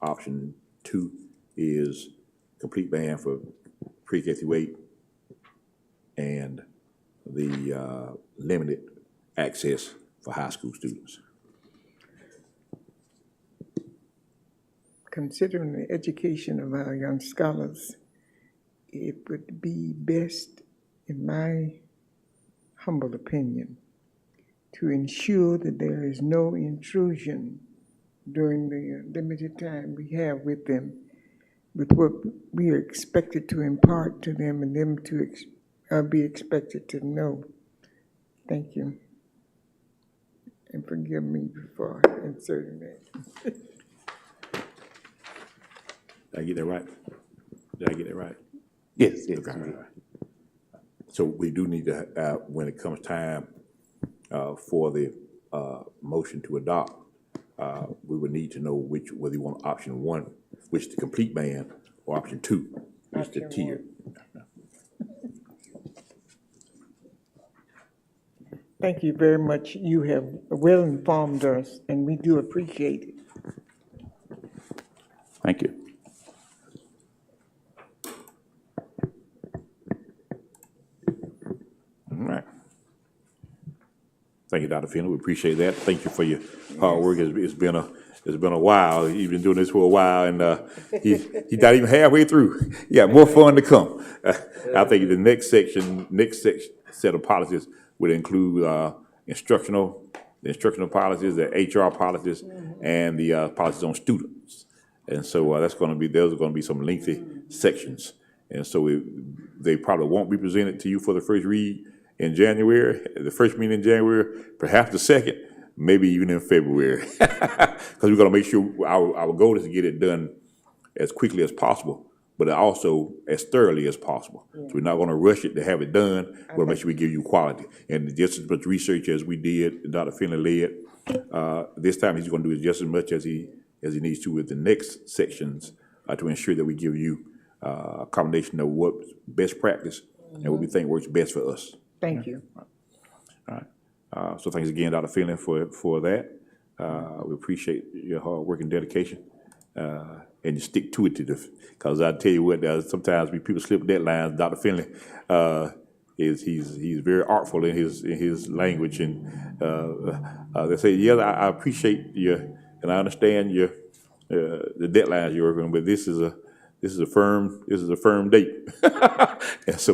[SPEAKER 2] Option two is complete ban for pre-K through 8 and the limited access for high school students.
[SPEAKER 1] Considering the education of our young scholars, it would be best, in my humble opinion, to ensure that there is no intrusion during the limited time we have with them, with what we are expected to impart to them and them to be expected to know. Thank you. And forgive me for inserting that.
[SPEAKER 2] Did I get that right? Did I get that right?
[SPEAKER 4] Yes, yes.
[SPEAKER 2] Okay. So we do need to, when it comes time for the motion to adopt, we would need to know whether you want option one, which is the complete ban, or option two, which is the tier.
[SPEAKER 1] Thank you very much. You have well informed us, and we do appreciate it.
[SPEAKER 4] Thank you.
[SPEAKER 2] All right. Thank you, Dr. Finley. We appreciate that. Thank you for your hard work. It's been a while. You've been doing this for a while, and he's not even halfway through. Yeah, more fun to come. I think the next set of policies would include instructional policies, the HR policies, and the policies on students. And so those are going to be some lengthy sections. And so they probably won't be presented to you for the first read in January, the first meeting in January, perhaps the second, maybe even in February. Because we're going to make sure our goal is to get it done as quickly as possible, but also as thoroughly as possible. Yeah. So we're not going to rush it to have it done. Okay. We'll make sure we give you quality. And just as much research as we did, Dr. Finley led, this time he's going to do just as much as he needs to with the next sections to ensure that we give you a combination of what's best practice and what we think works best for us.
[SPEAKER 1] Thank you.
[SPEAKER 2] All right. So thanks again, Dr. Finley, for that. We appreciate your hard work and dedication. And you stick to it because I tell you what, sometimes when people slip deadlines, Dr. Finley he's very artful in his language, and they say, yeah, I appreciate you and I understand your the deadlines you're working on, but this is a firm date, and so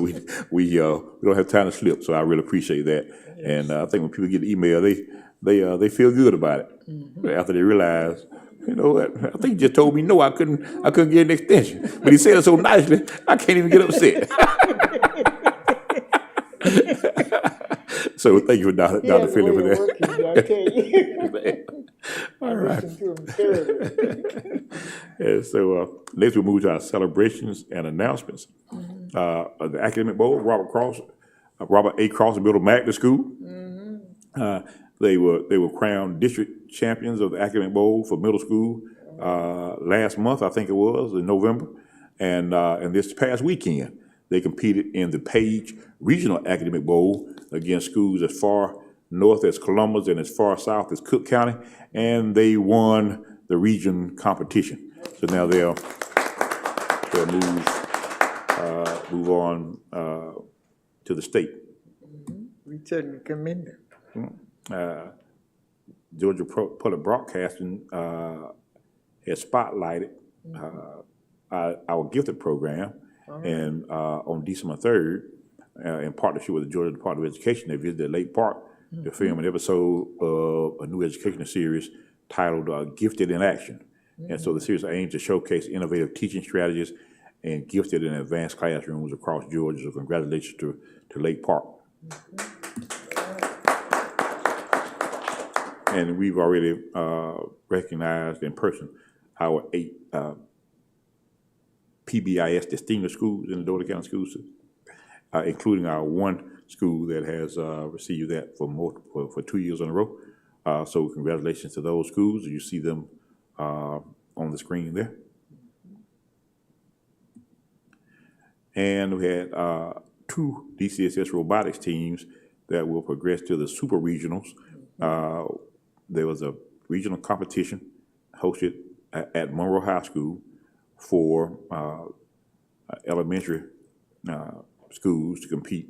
[SPEAKER 2] we don't have time to slip. So I really appreciate that, yes. And I think when people get the email, they feel good about it after they realize. You know what? I think he just told me no. I couldn't get an extension, but he said it so nicely, I can't even get upset. So thank you for Dr. Philip for that.
[SPEAKER 1] I tell you.
[SPEAKER 2] All right. And so next we'll move to our celebrations and announcements. The Academic Bowl, Robert A. Cross Middle Magnet School. They were crowned district champions of the Academic Bowl for middle school last month, I think it was, in November. And this past weekend, They competed in the Page Regional Academic Bowl against schools as far north as Columbus and as far south as Cook County, and they won the region competition. So now they'll move on to the state.
[SPEAKER 1] We certainly commend them.
[SPEAKER 2] Georgia Public Broadcasting has spotlighted our gifted program, and on December 3rd, in partnership with the Georgia Department of Education, they visited Lake Park to film an episode of a new educational series titled Gifted in Action. And so the series aims to showcase innovative teaching strategies and gifted and advanced classrooms across Georgia. So congratulations to Lake Park. And we've already recognized in person our 8 PBIS distinguished schools in the Dougherty County School System, including our 1 school that has received that for 2 years in a row. So congratulations to those schools. You see them on the screen there. And we had 2 DCSS robotics teams that will progress to the super regionals. There was a regional competition hosted at Monroe High School for elementary schools to compete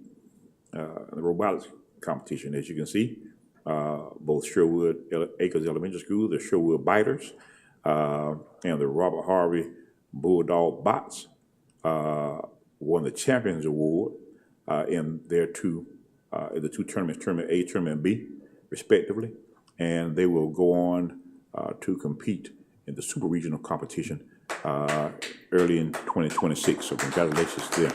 [SPEAKER 2] in the robotics competition. As you can see, both Sherwood Acres Elementary School, the Sherwood Biters, and the Robert Harvey Bulldog Bots won the Champions Award in their the 2 tournaments, Tournament A, Tournament B, respectively. And they will go on to compete in the super regional competition early in 2026. So congratulations to them.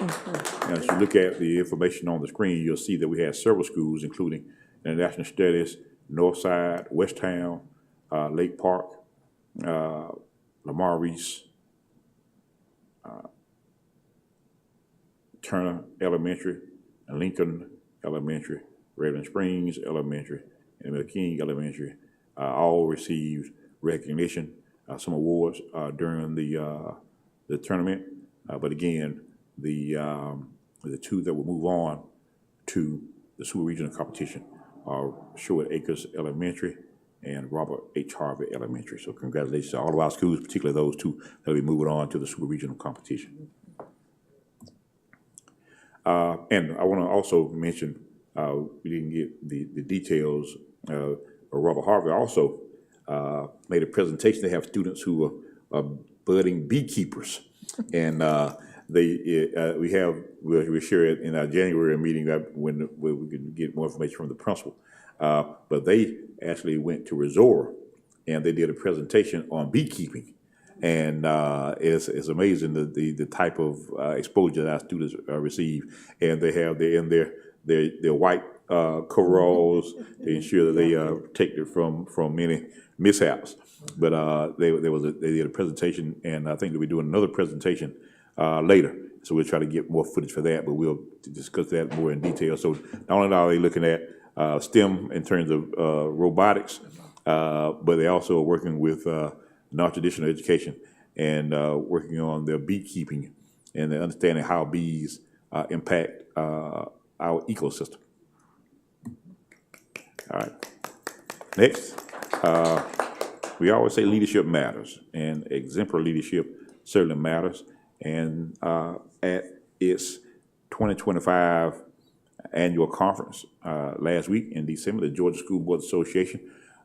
[SPEAKER 2] Now, as you look at the information on the screen, you'll see that we have several schools, including International Studies, Northside, Westtown, Lake Park, Lamar Reese, Turner Elementary, Lincoln Elementary, Raven Springs Elementary, and McKean Elementary, all received recognition, some awards during the tournament. But again, the 2 that will move on to the super regional competition are Sherwood Acres Elementary and Robert H. Harvey Elementary. So congratulations to all of our schools, particularly those 2 that will be moving on to the super regional competition. And I want to also mention, we didn't get the details, Robert Harvey also made a presentation. They have students who are budding beekeepers, and we'll share it in our January meeting when we can get more information from the principal. But they actually went to Resort, and they did a presentation on beekeeping, and it's amazing the type of exposure that our students receive, and they have their white coveralls to ensure that they are protected from many mishaps. But they did a presentation, and I think they'll be doing another presentation later. So we'll try to get more footage for that, but we'll discuss that more in detail. So not only are they looking at STEM in terms of robotics, but they also are working with non-traditional education and working on their beekeeping and understanding how bees impact our ecosystem. All right. Next, we always say leadership matters, and exemplary leadership certainly matters. And at its 2025 annual conference last week in December, the Georgia School Board Association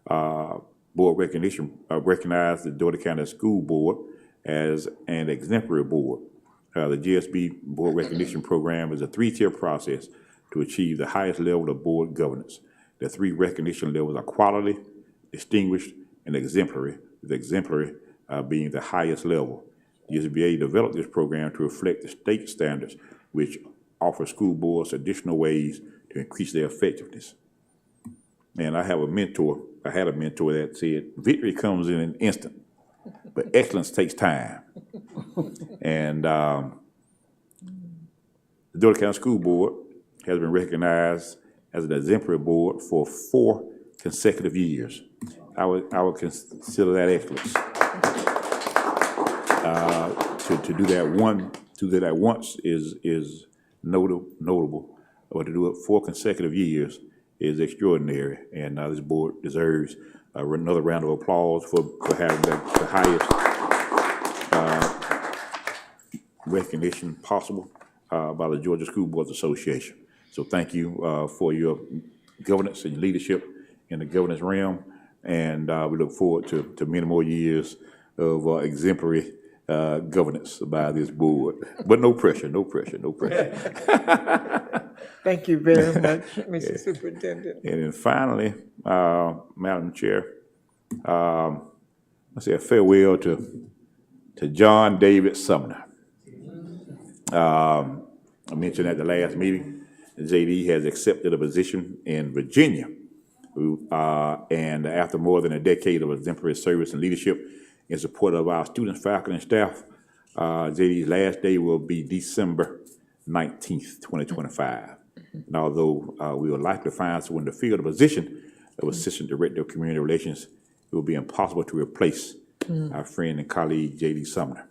[SPEAKER 2] board recognition recognized the Dougherty County School Board as an exemplary board. The GSB Board Recognition Program is a 3-tier process to achieve the highest level of board governance. The 3 recognition levels are quality, distinguished, and exemplary, with exemplary being the highest level. The GSBA developed this program to reflect the state standards, which offer school boards additional ways to increase their effectiveness. And I had a mentor that said, victory comes in an instant, but excellence takes time. And the Dougherty County School Board has been recognized as an exemplary board for 4 consecutive years. I would consider that excellence. to do that once is notable, or to do it 4 consecutive years is extraordinary, and this board deserves another round of applause for having the highest recognition possible by the Georgia School Boards Association. So thank you for your governance and leadership in the governance realm, and we look forward to many more years of exemplary governance by this board. But no pressure, no pressure, no pressure.
[SPEAKER 1] Thank you very much, Mr. Superintendent.
[SPEAKER 2] And then finally, Madam Chair, I say a farewell to John David Sumner. I mentioned at the last meeting, JD has accepted a position in Virginia. And after more than a decade of exemplary service and leadership in support of our students, faculty, and staff, JD's last day will be December 19th, 2025. And although we will likely find someone to fill the position of Assistant Director of Community Relations, it will be impossible to replace our friend and colleague, JD Sumner.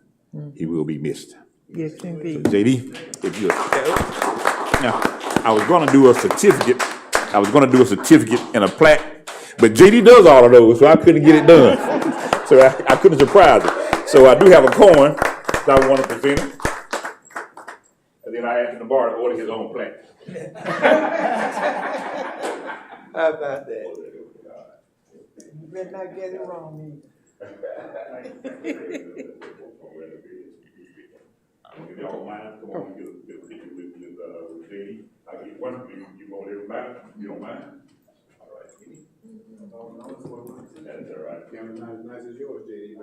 [SPEAKER 2] He will be missed.
[SPEAKER 1] Yes, indeed.
[SPEAKER 2] JD, if you now, I was going to do a certificate. I was going to do a certificate and a plaque, but JD does all of those, so I couldn't get it done. So I couldn't surprise it. So I do have a coin that I want to present him, and then I asked him to borrow to order his own plaque.
[SPEAKER 1] How about that? You better not get it wrong either.
[SPEAKER 2] If y'all mind, come on, get a picture with JD. I get one of you want everybody, you don't mind? All right. That's all right.
[SPEAKER 7] Camera's not as nice as yours, JD.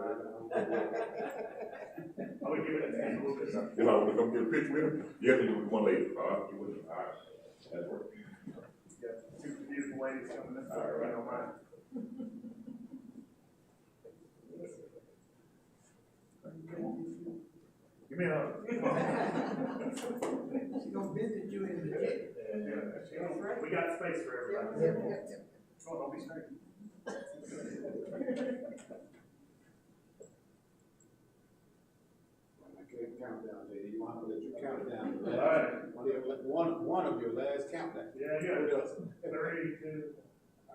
[SPEAKER 3] I'm gonna give it a hand.
[SPEAKER 2] You know, we're gonna get a picture with him. You have to do one later. All right, you would. All right. That's work.
[SPEAKER 3] Got two beautiful ladies coming in, so I don't mind. Give me a hug.
[SPEAKER 1] She's gonna visit you in the jet.
[SPEAKER 3] We got space for everybody. Oh, don't be straight.
[SPEAKER 7] I can't count down, JD. You want to let you count down.
[SPEAKER 3] All right.
[SPEAKER 7] One of your last countdown.
[SPEAKER 3] Yeah, yeah. 32.
[SPEAKER 7] All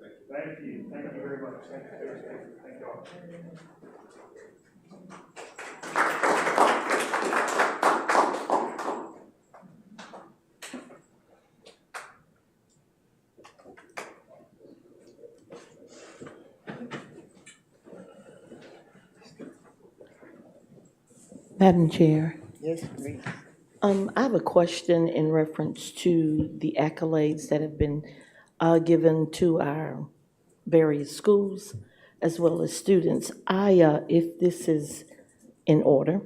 [SPEAKER 7] right, thank you.
[SPEAKER 3] Thank you. Thank you very much. Thank you. Thank you all.
[SPEAKER 5] Madam Chair,
[SPEAKER 1] Yes, please.
[SPEAKER 5] I have a question in reference to the accolades that have been given to our various schools as well as students. If this is in order,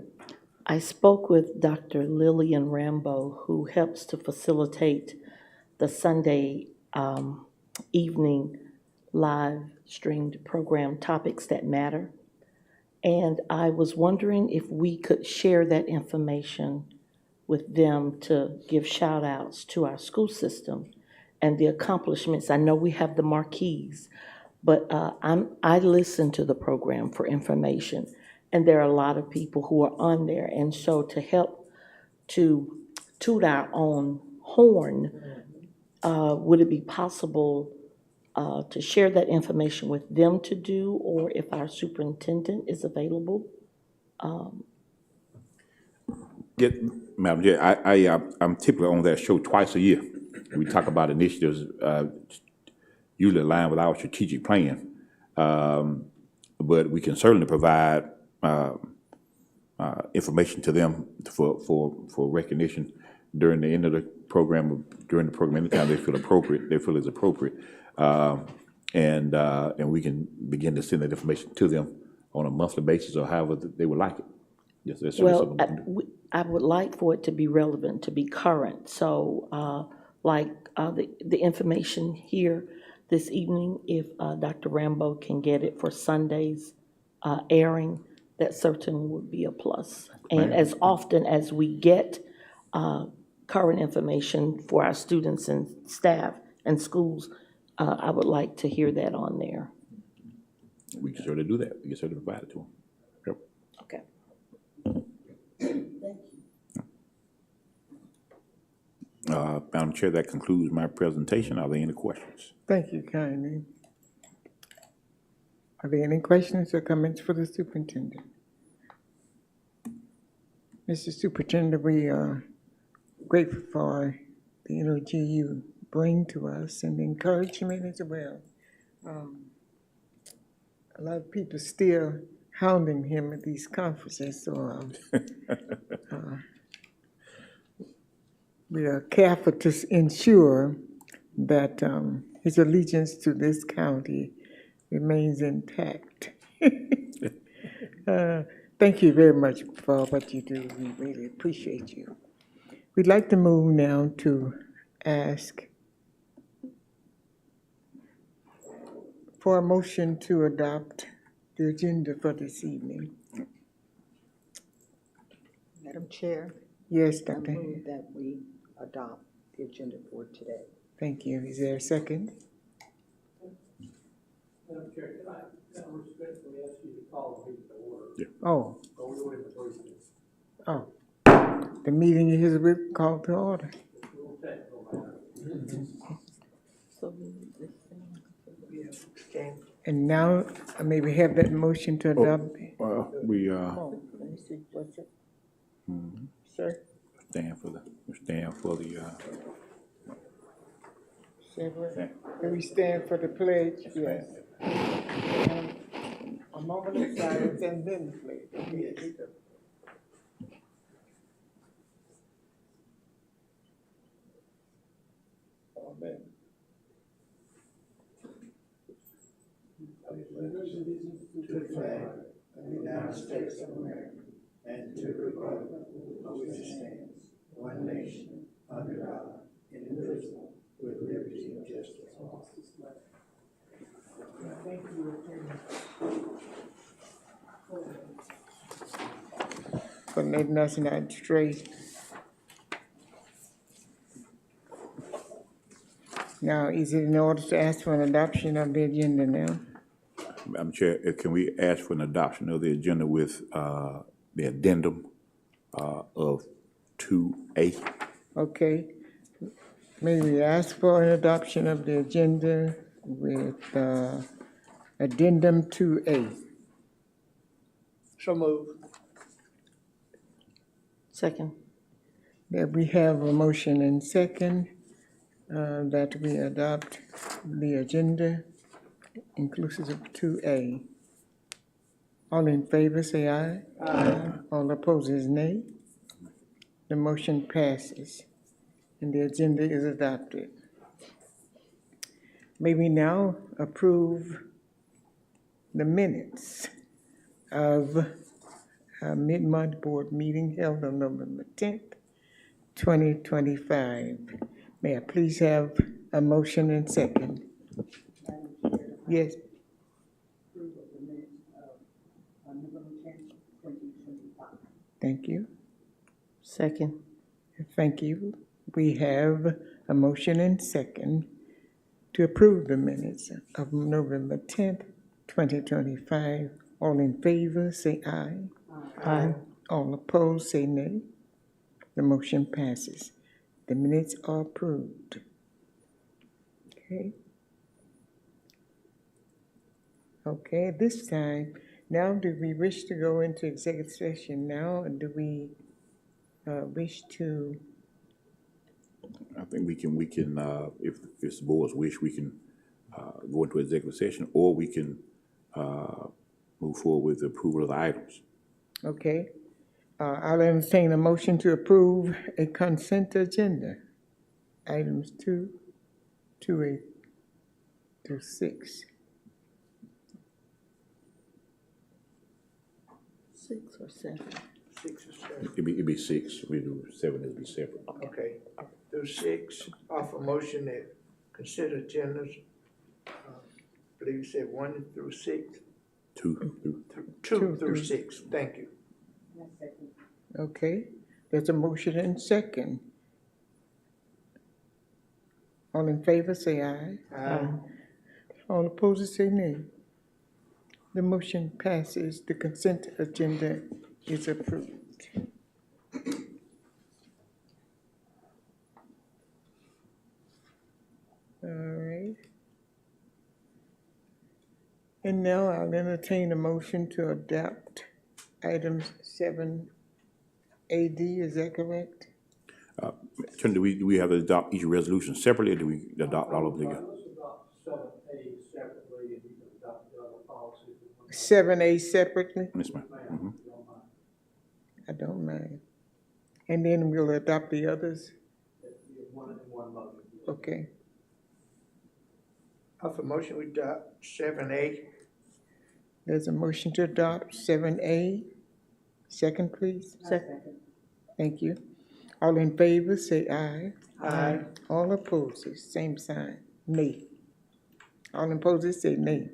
[SPEAKER 5] I spoke with Dr. Lillian Rambo, who helps to facilitate the Sunday evening live streamed program Topics That Matter. And I was wondering if we could share that information with them to give shout outs to our school system and the accomplishments. I know we have the marquees, but I listen to the program for information, and there are a lot of people who are on there. And so to help to toot our own horn, would it be possible to share that information with them to do, or if our superintendent is available?
[SPEAKER 2] Yeah, Madam Chair, I'm typically on that show twice a year. We talk about initiatives usually aligned with our strategic plan, but we can certainly provide information to them for recognition during the end of the program, anytime they feel appropriate, is appropriate. And we can begin to send that information to them on a monthly basis or however they would like it. Yes, that's certainly
[SPEAKER 5] Well,
[SPEAKER 2] something we can do.
[SPEAKER 5] I would like for it to be relevant, to be current. So the information here this evening, if Dr. Rambo can get it for Sunday's airing, that certainly would be a plus. And as often as we get current information for our students and staff and schools, I would like to hear that on there.
[SPEAKER 2] We can certainly do that. We can certainly provide it to them. Yep.
[SPEAKER 5] Okay.
[SPEAKER 2] Madam Chair, that concludes my presentation. Are there any questions?
[SPEAKER 1] Thank you kindly. Are there any questions or comments for the superintendent? Mr. Superintendent, we are grateful for the energy you bring to us and encouragement as well. A lot of people still hounding him at these conferences, so we are careful to ensure that his allegiance to this county remains intact. Thank you very much for what you do. We really appreciate you. We'd like to move now to ask for a motion to adopt the agenda for this evening.
[SPEAKER 6] Madam Chair,
[SPEAKER 1] Yes,
[SPEAKER 6] I
[SPEAKER 1] Dr.
[SPEAKER 6] move that we adopt the agenda for today.
[SPEAKER 1] Thank you. Is there a second?
[SPEAKER 8] Madam Chair, can I respectfully ask you to call the meeting to order?
[SPEAKER 1] Oh,
[SPEAKER 8] Or we wouldn't approve this.
[SPEAKER 1] oh. The meeting is called to order.
[SPEAKER 8] It's a little technical matter.
[SPEAKER 5] So we need this thing.
[SPEAKER 1] And now, may we have that motion to adopt?
[SPEAKER 2] Well, we
[SPEAKER 1] Oh, let me see, what's it? Sir?
[SPEAKER 2] stand for the,
[SPEAKER 1] Can we stand for the pledge? Yes. A moment of silence and then the pledge. Yes. Amen.
[SPEAKER 9] To the flag of the United States of America and to the republic for which it stands, one nation, under God, indivisible, with liberty and justice for all.
[SPEAKER 1] Thank you, for letting us not stray. Now, is it in order to ask for an adoption of the agenda now?
[SPEAKER 2] Madam Chair, can we ask for an adoption of the agenda with the addendum of 2A?
[SPEAKER 1] Okay. May we ask for an adoption of the agenda with addendum 2A?
[SPEAKER 9] So move.
[SPEAKER 5] Second.
[SPEAKER 1] That we have a motion and second that we adopt the agenda inclusive of 2A. All in favor, say aye. Aye. All opposed is nay. The motion passes and the agenda is adopted. May we now approve the minutes of our mid-month board meeting held on November 10th, 2025. May I please have a motion and second? Yes.
[SPEAKER 6] Approve of the minutes of November 10th, 2025.
[SPEAKER 1] Thank you.
[SPEAKER 5] Second.
[SPEAKER 1] Thank you. We have a motion and second to approve the minutes of November 10th, 2025. All in favor, say aye.
[SPEAKER 5] Aye.
[SPEAKER 1] All opposed, say nay. The motion passes. The minutes are approved. Okay. Okay, this time, now do we wish to go into executive session now, or do we wish to?
[SPEAKER 2] I think we can, if the board's wish, we can go into executive session, or we can move forward with the approval of the items.
[SPEAKER 1] Okay. I'll entertain a motion to approve a consent agenda. Items 2, 2A through 6.
[SPEAKER 5] 6 or 7?
[SPEAKER 9] 6 or 7.
[SPEAKER 2] It'd be 6. We do 7, it'd be separate.
[SPEAKER 9] Okay. Through 6, offer motion that consider agendas, I believe you said 1 through 6.
[SPEAKER 2] 2 through
[SPEAKER 9] 2 through 6. Thank you.
[SPEAKER 1] Okay, there's a motion and second. All in favor, say aye.
[SPEAKER 9] Aye.
[SPEAKER 1] All opposed, say nay. The motion passes. The consent agenda is approved. All right. And now I'll entertain a motion to adopt items 7AD, is that correct?
[SPEAKER 2] Attorney, do we have to adopt each resolution separately, or do we adopt all of them together?
[SPEAKER 8] Let's adopt 7A separately, and you can adopt the other policies.
[SPEAKER 1] 7A separately?
[SPEAKER 2] Yes, ma'am.
[SPEAKER 8] Ma'am,
[SPEAKER 2] Mhm.
[SPEAKER 8] if you don't mind.
[SPEAKER 1] I don't mind. And then we'll adopt the others?
[SPEAKER 8] One in one motion.
[SPEAKER 1] Okay.
[SPEAKER 9] Offer motion we adopt 7A.
[SPEAKER 1] There's a motion to adopt 7A. Second, please.
[SPEAKER 5] Second.
[SPEAKER 1] Thank you. All in favor, say aye.
[SPEAKER 9] Aye.
[SPEAKER 1] All opposed, same sign, nay. All opposed, say nay.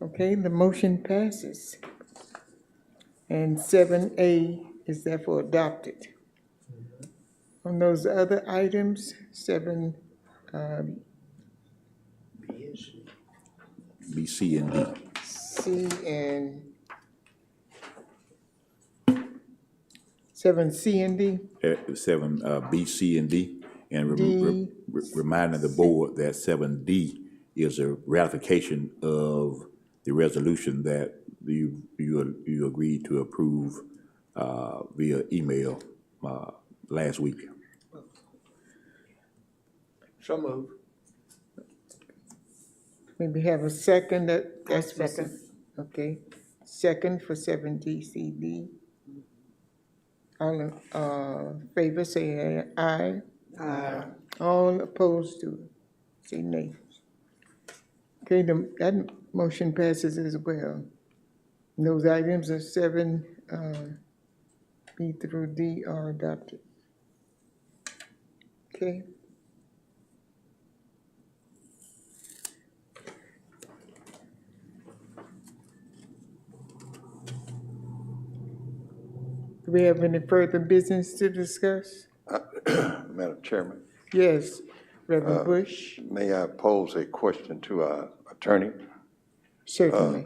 [SPEAKER 1] Okay, the motion passes. And 7A is therefore adopted. On those other items, 7,
[SPEAKER 2] B, C, and D.
[SPEAKER 1] C and 7C and D.
[SPEAKER 2] 7, B, C, and D. And
[SPEAKER 1] D.
[SPEAKER 2] reminding the board that 7D is a ratification of the resolution that you agreed to approve via email last week.
[SPEAKER 9] So move.
[SPEAKER 1] Maybe have a second, that's for
[SPEAKER 6] Second.
[SPEAKER 1] Okay, second for 7DCD. All in favor, say aye.
[SPEAKER 6] Aye.
[SPEAKER 1] All opposed to it, say nay. Okay, that motion passes as well. And those items are 7, B through D are adopted. Okay. Do we have any further business to discuss?
[SPEAKER 10] Madam Chairman,
[SPEAKER 1] Yes, Reverend Bush,
[SPEAKER 10] may I pose a question to our attorney?
[SPEAKER 1] certainly.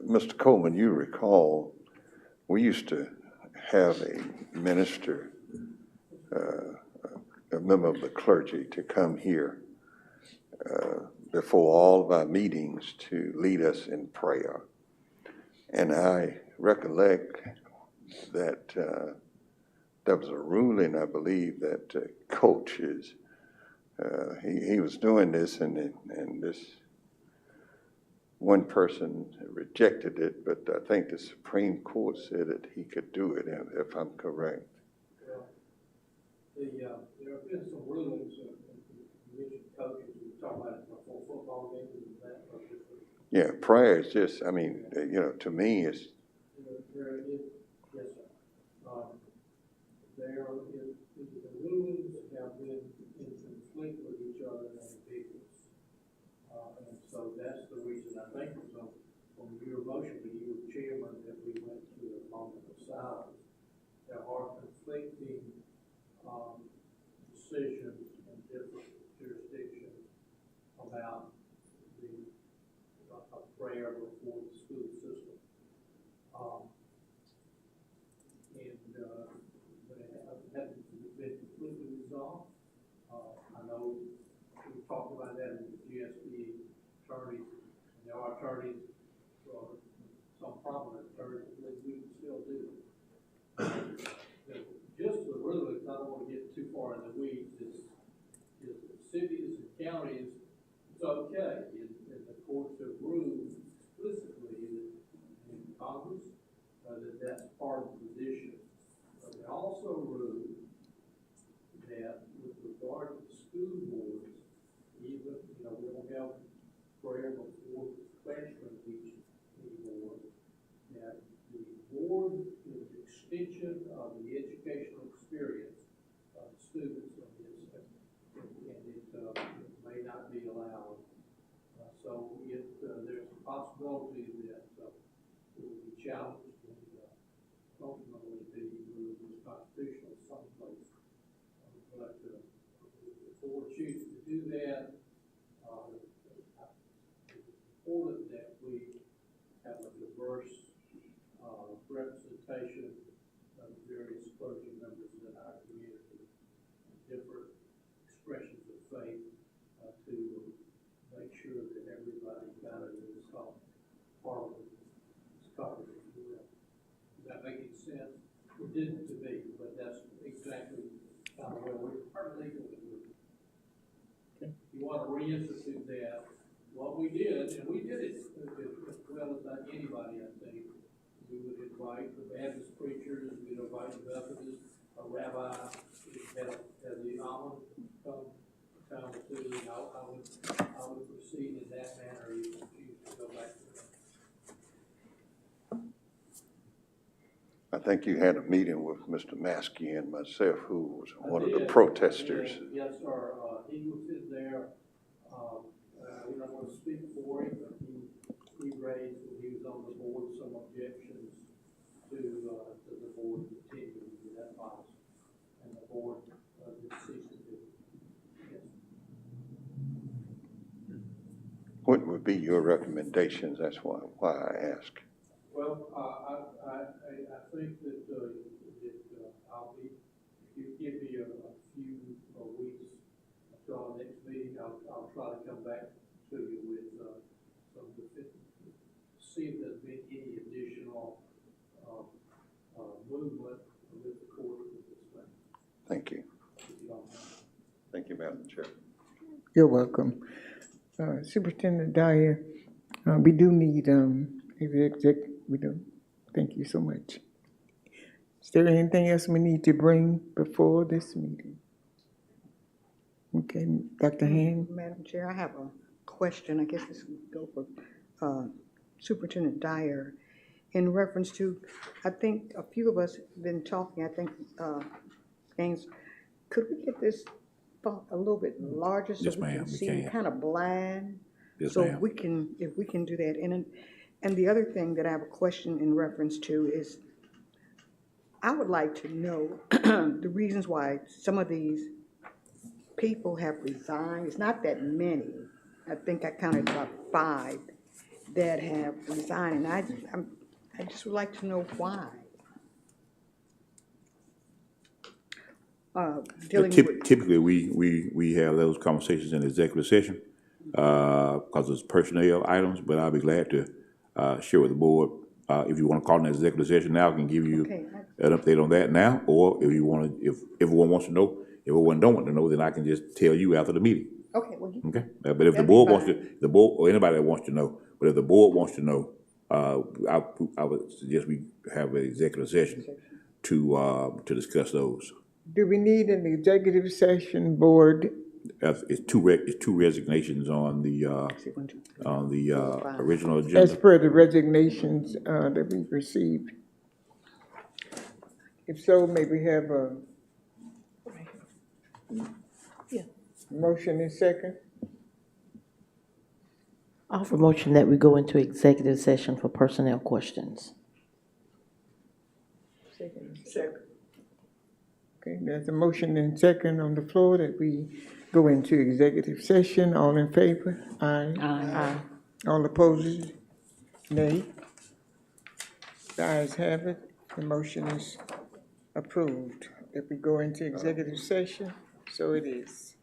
[SPEAKER 10] Mr. Coleman, you recall, we used to have a minister, a member of the clergy, to come here before all of our meetings to lead us in prayer. And I recollect that there was a ruling, I believe, that coaches, he was doing this, and this one person rejected it, but I think the Supreme Court said that he could do it, if I'm correct.
[SPEAKER 8] Well, there have been some rulings, you mentioned coaches, we talked about it before football games and that.
[SPEAKER 10] Yeah, prayer is just, I mean, to me, it's,
[SPEAKER 8] There is, yes, sir. There is, the rulings have been in conflict with each other and ambiguous. And so that's the reason I think from your motion, that you were chairman, that we went to a moment of silence. There are conflicting decisions in different jurisdictions about a prayer before the school system. But it hasn't been completely resolved. I know we talked about that in the GSB attorneys, and there are attorneys, some prominent attorneys, that we can still do. Just the rulings, I don't want to get too far in the weeds, is cities and counties, it's okay, and the courts have ruled explicitly in Congress that that's part of the position. But they also ruled that with regard to the school boards, even, we don't have prayer before the classroom teaching anymore, that the board is an extension of the educational experience of the students of this, and it may not be allowed. So there's a possibility that it will be challenged and ultimately be ruled as constitutional someplace. But if the board chooses to do that, it's important that we representation of various clergy members in our community, different expressions of faith, to make sure that everybody kind of is part of this covered, if you will. Is that making sense? It didn't to me, but that's exactly kind of where we're legally with. You want to reinstitute that, what we did, and we did it as well as anybody, I think. We would invite the Baptist preachers, we'd invite the Methodists, a rabbi, have the almond come to, and I would proceed in that manner if you choose to go back to that.
[SPEAKER 10] I think you had a meeting with Mr. Maskey and myself, who was one of the protesters.
[SPEAKER 8] Yes, sir, he was in there, we don't want to speak for him, but he raised, when he was on the board, some objections to the board continuing with that policy, and the board did cease to do it. Yes.
[SPEAKER 10] What would be your recommendations? That's why I ask.
[SPEAKER 8] Well, I think that, I'll be, if you give me a few weeks until our next meeting, I'll try to come back to you with, some see if there's been any additional, movement with the court with this thing.
[SPEAKER 10] Thank you.
[SPEAKER 8] If you don't mind.
[SPEAKER 10] Thank you, Madam Chair.
[SPEAKER 1] You're welcome. Superintendent Dyer, we do need, we do. Thank you so much. Is there anything else we need to bring before this meeting? Okay, Dr. Hand?
[SPEAKER 6] Madam Chair, I have a question. I guess this would go for Superintendent Dyer in reference to, I think a few of us have been talking, I think, things, could we get this font a little bit larger so
[SPEAKER 2] Yes,
[SPEAKER 6] we
[SPEAKER 2] ma'am,
[SPEAKER 6] can
[SPEAKER 2] we
[SPEAKER 6] see?
[SPEAKER 2] can.
[SPEAKER 6] Kind of blind.
[SPEAKER 2] Yes,
[SPEAKER 6] So
[SPEAKER 2] ma'am.
[SPEAKER 6] if we can do that. And the other thing that I have a question in reference to is, I would like to know the reasons why some of these people have resigned. It's not that many. I think I counted about 5 that have resigned, and I just would like to know why. Dealing with,
[SPEAKER 2] Typically, we have those conversations in executive session, because it's personnel items, but I'll be glad to, share with the board. If you want to call an executive session now, I can give you
[SPEAKER 6] Okay.
[SPEAKER 2] an update on that now, or if you want to, if everyone wants to know, if everyone don't want to know, then I can just tell you after the meeting.
[SPEAKER 6] okay, well,
[SPEAKER 2] Okay, but if the
[SPEAKER 6] That'd
[SPEAKER 2] board
[SPEAKER 6] be
[SPEAKER 2] wants to, the board, or anybody that wants to know, but if the board wants to know, I would suggest we have an executive session to discuss those.
[SPEAKER 1] Do we need an executive session board?
[SPEAKER 2] It's two resignations on the, original
[SPEAKER 1] As
[SPEAKER 2] agenda.
[SPEAKER 1] per the resignations that we received? If so, may we have a motion and second?
[SPEAKER 5] I offer motion that we go into executive session for personnel questions.
[SPEAKER 1] Second. Okay, there's a motion and second on the floor that we go into executive session. All in favor? Aye.
[SPEAKER 5] Aye.
[SPEAKER 1] All opposed? Nay. The ayes have it. The motion is approved. If we go into executive session, so it is.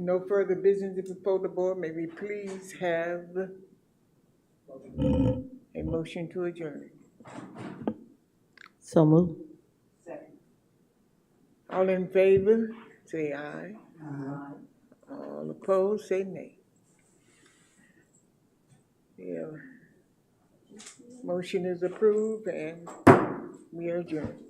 [SPEAKER 1] no further business before the board, may we please have a motion to adjourn?
[SPEAKER 5] So move.
[SPEAKER 1] All in favor, say aye. All opposed, say nay. Yeah. Motion is approved and we are adjourned.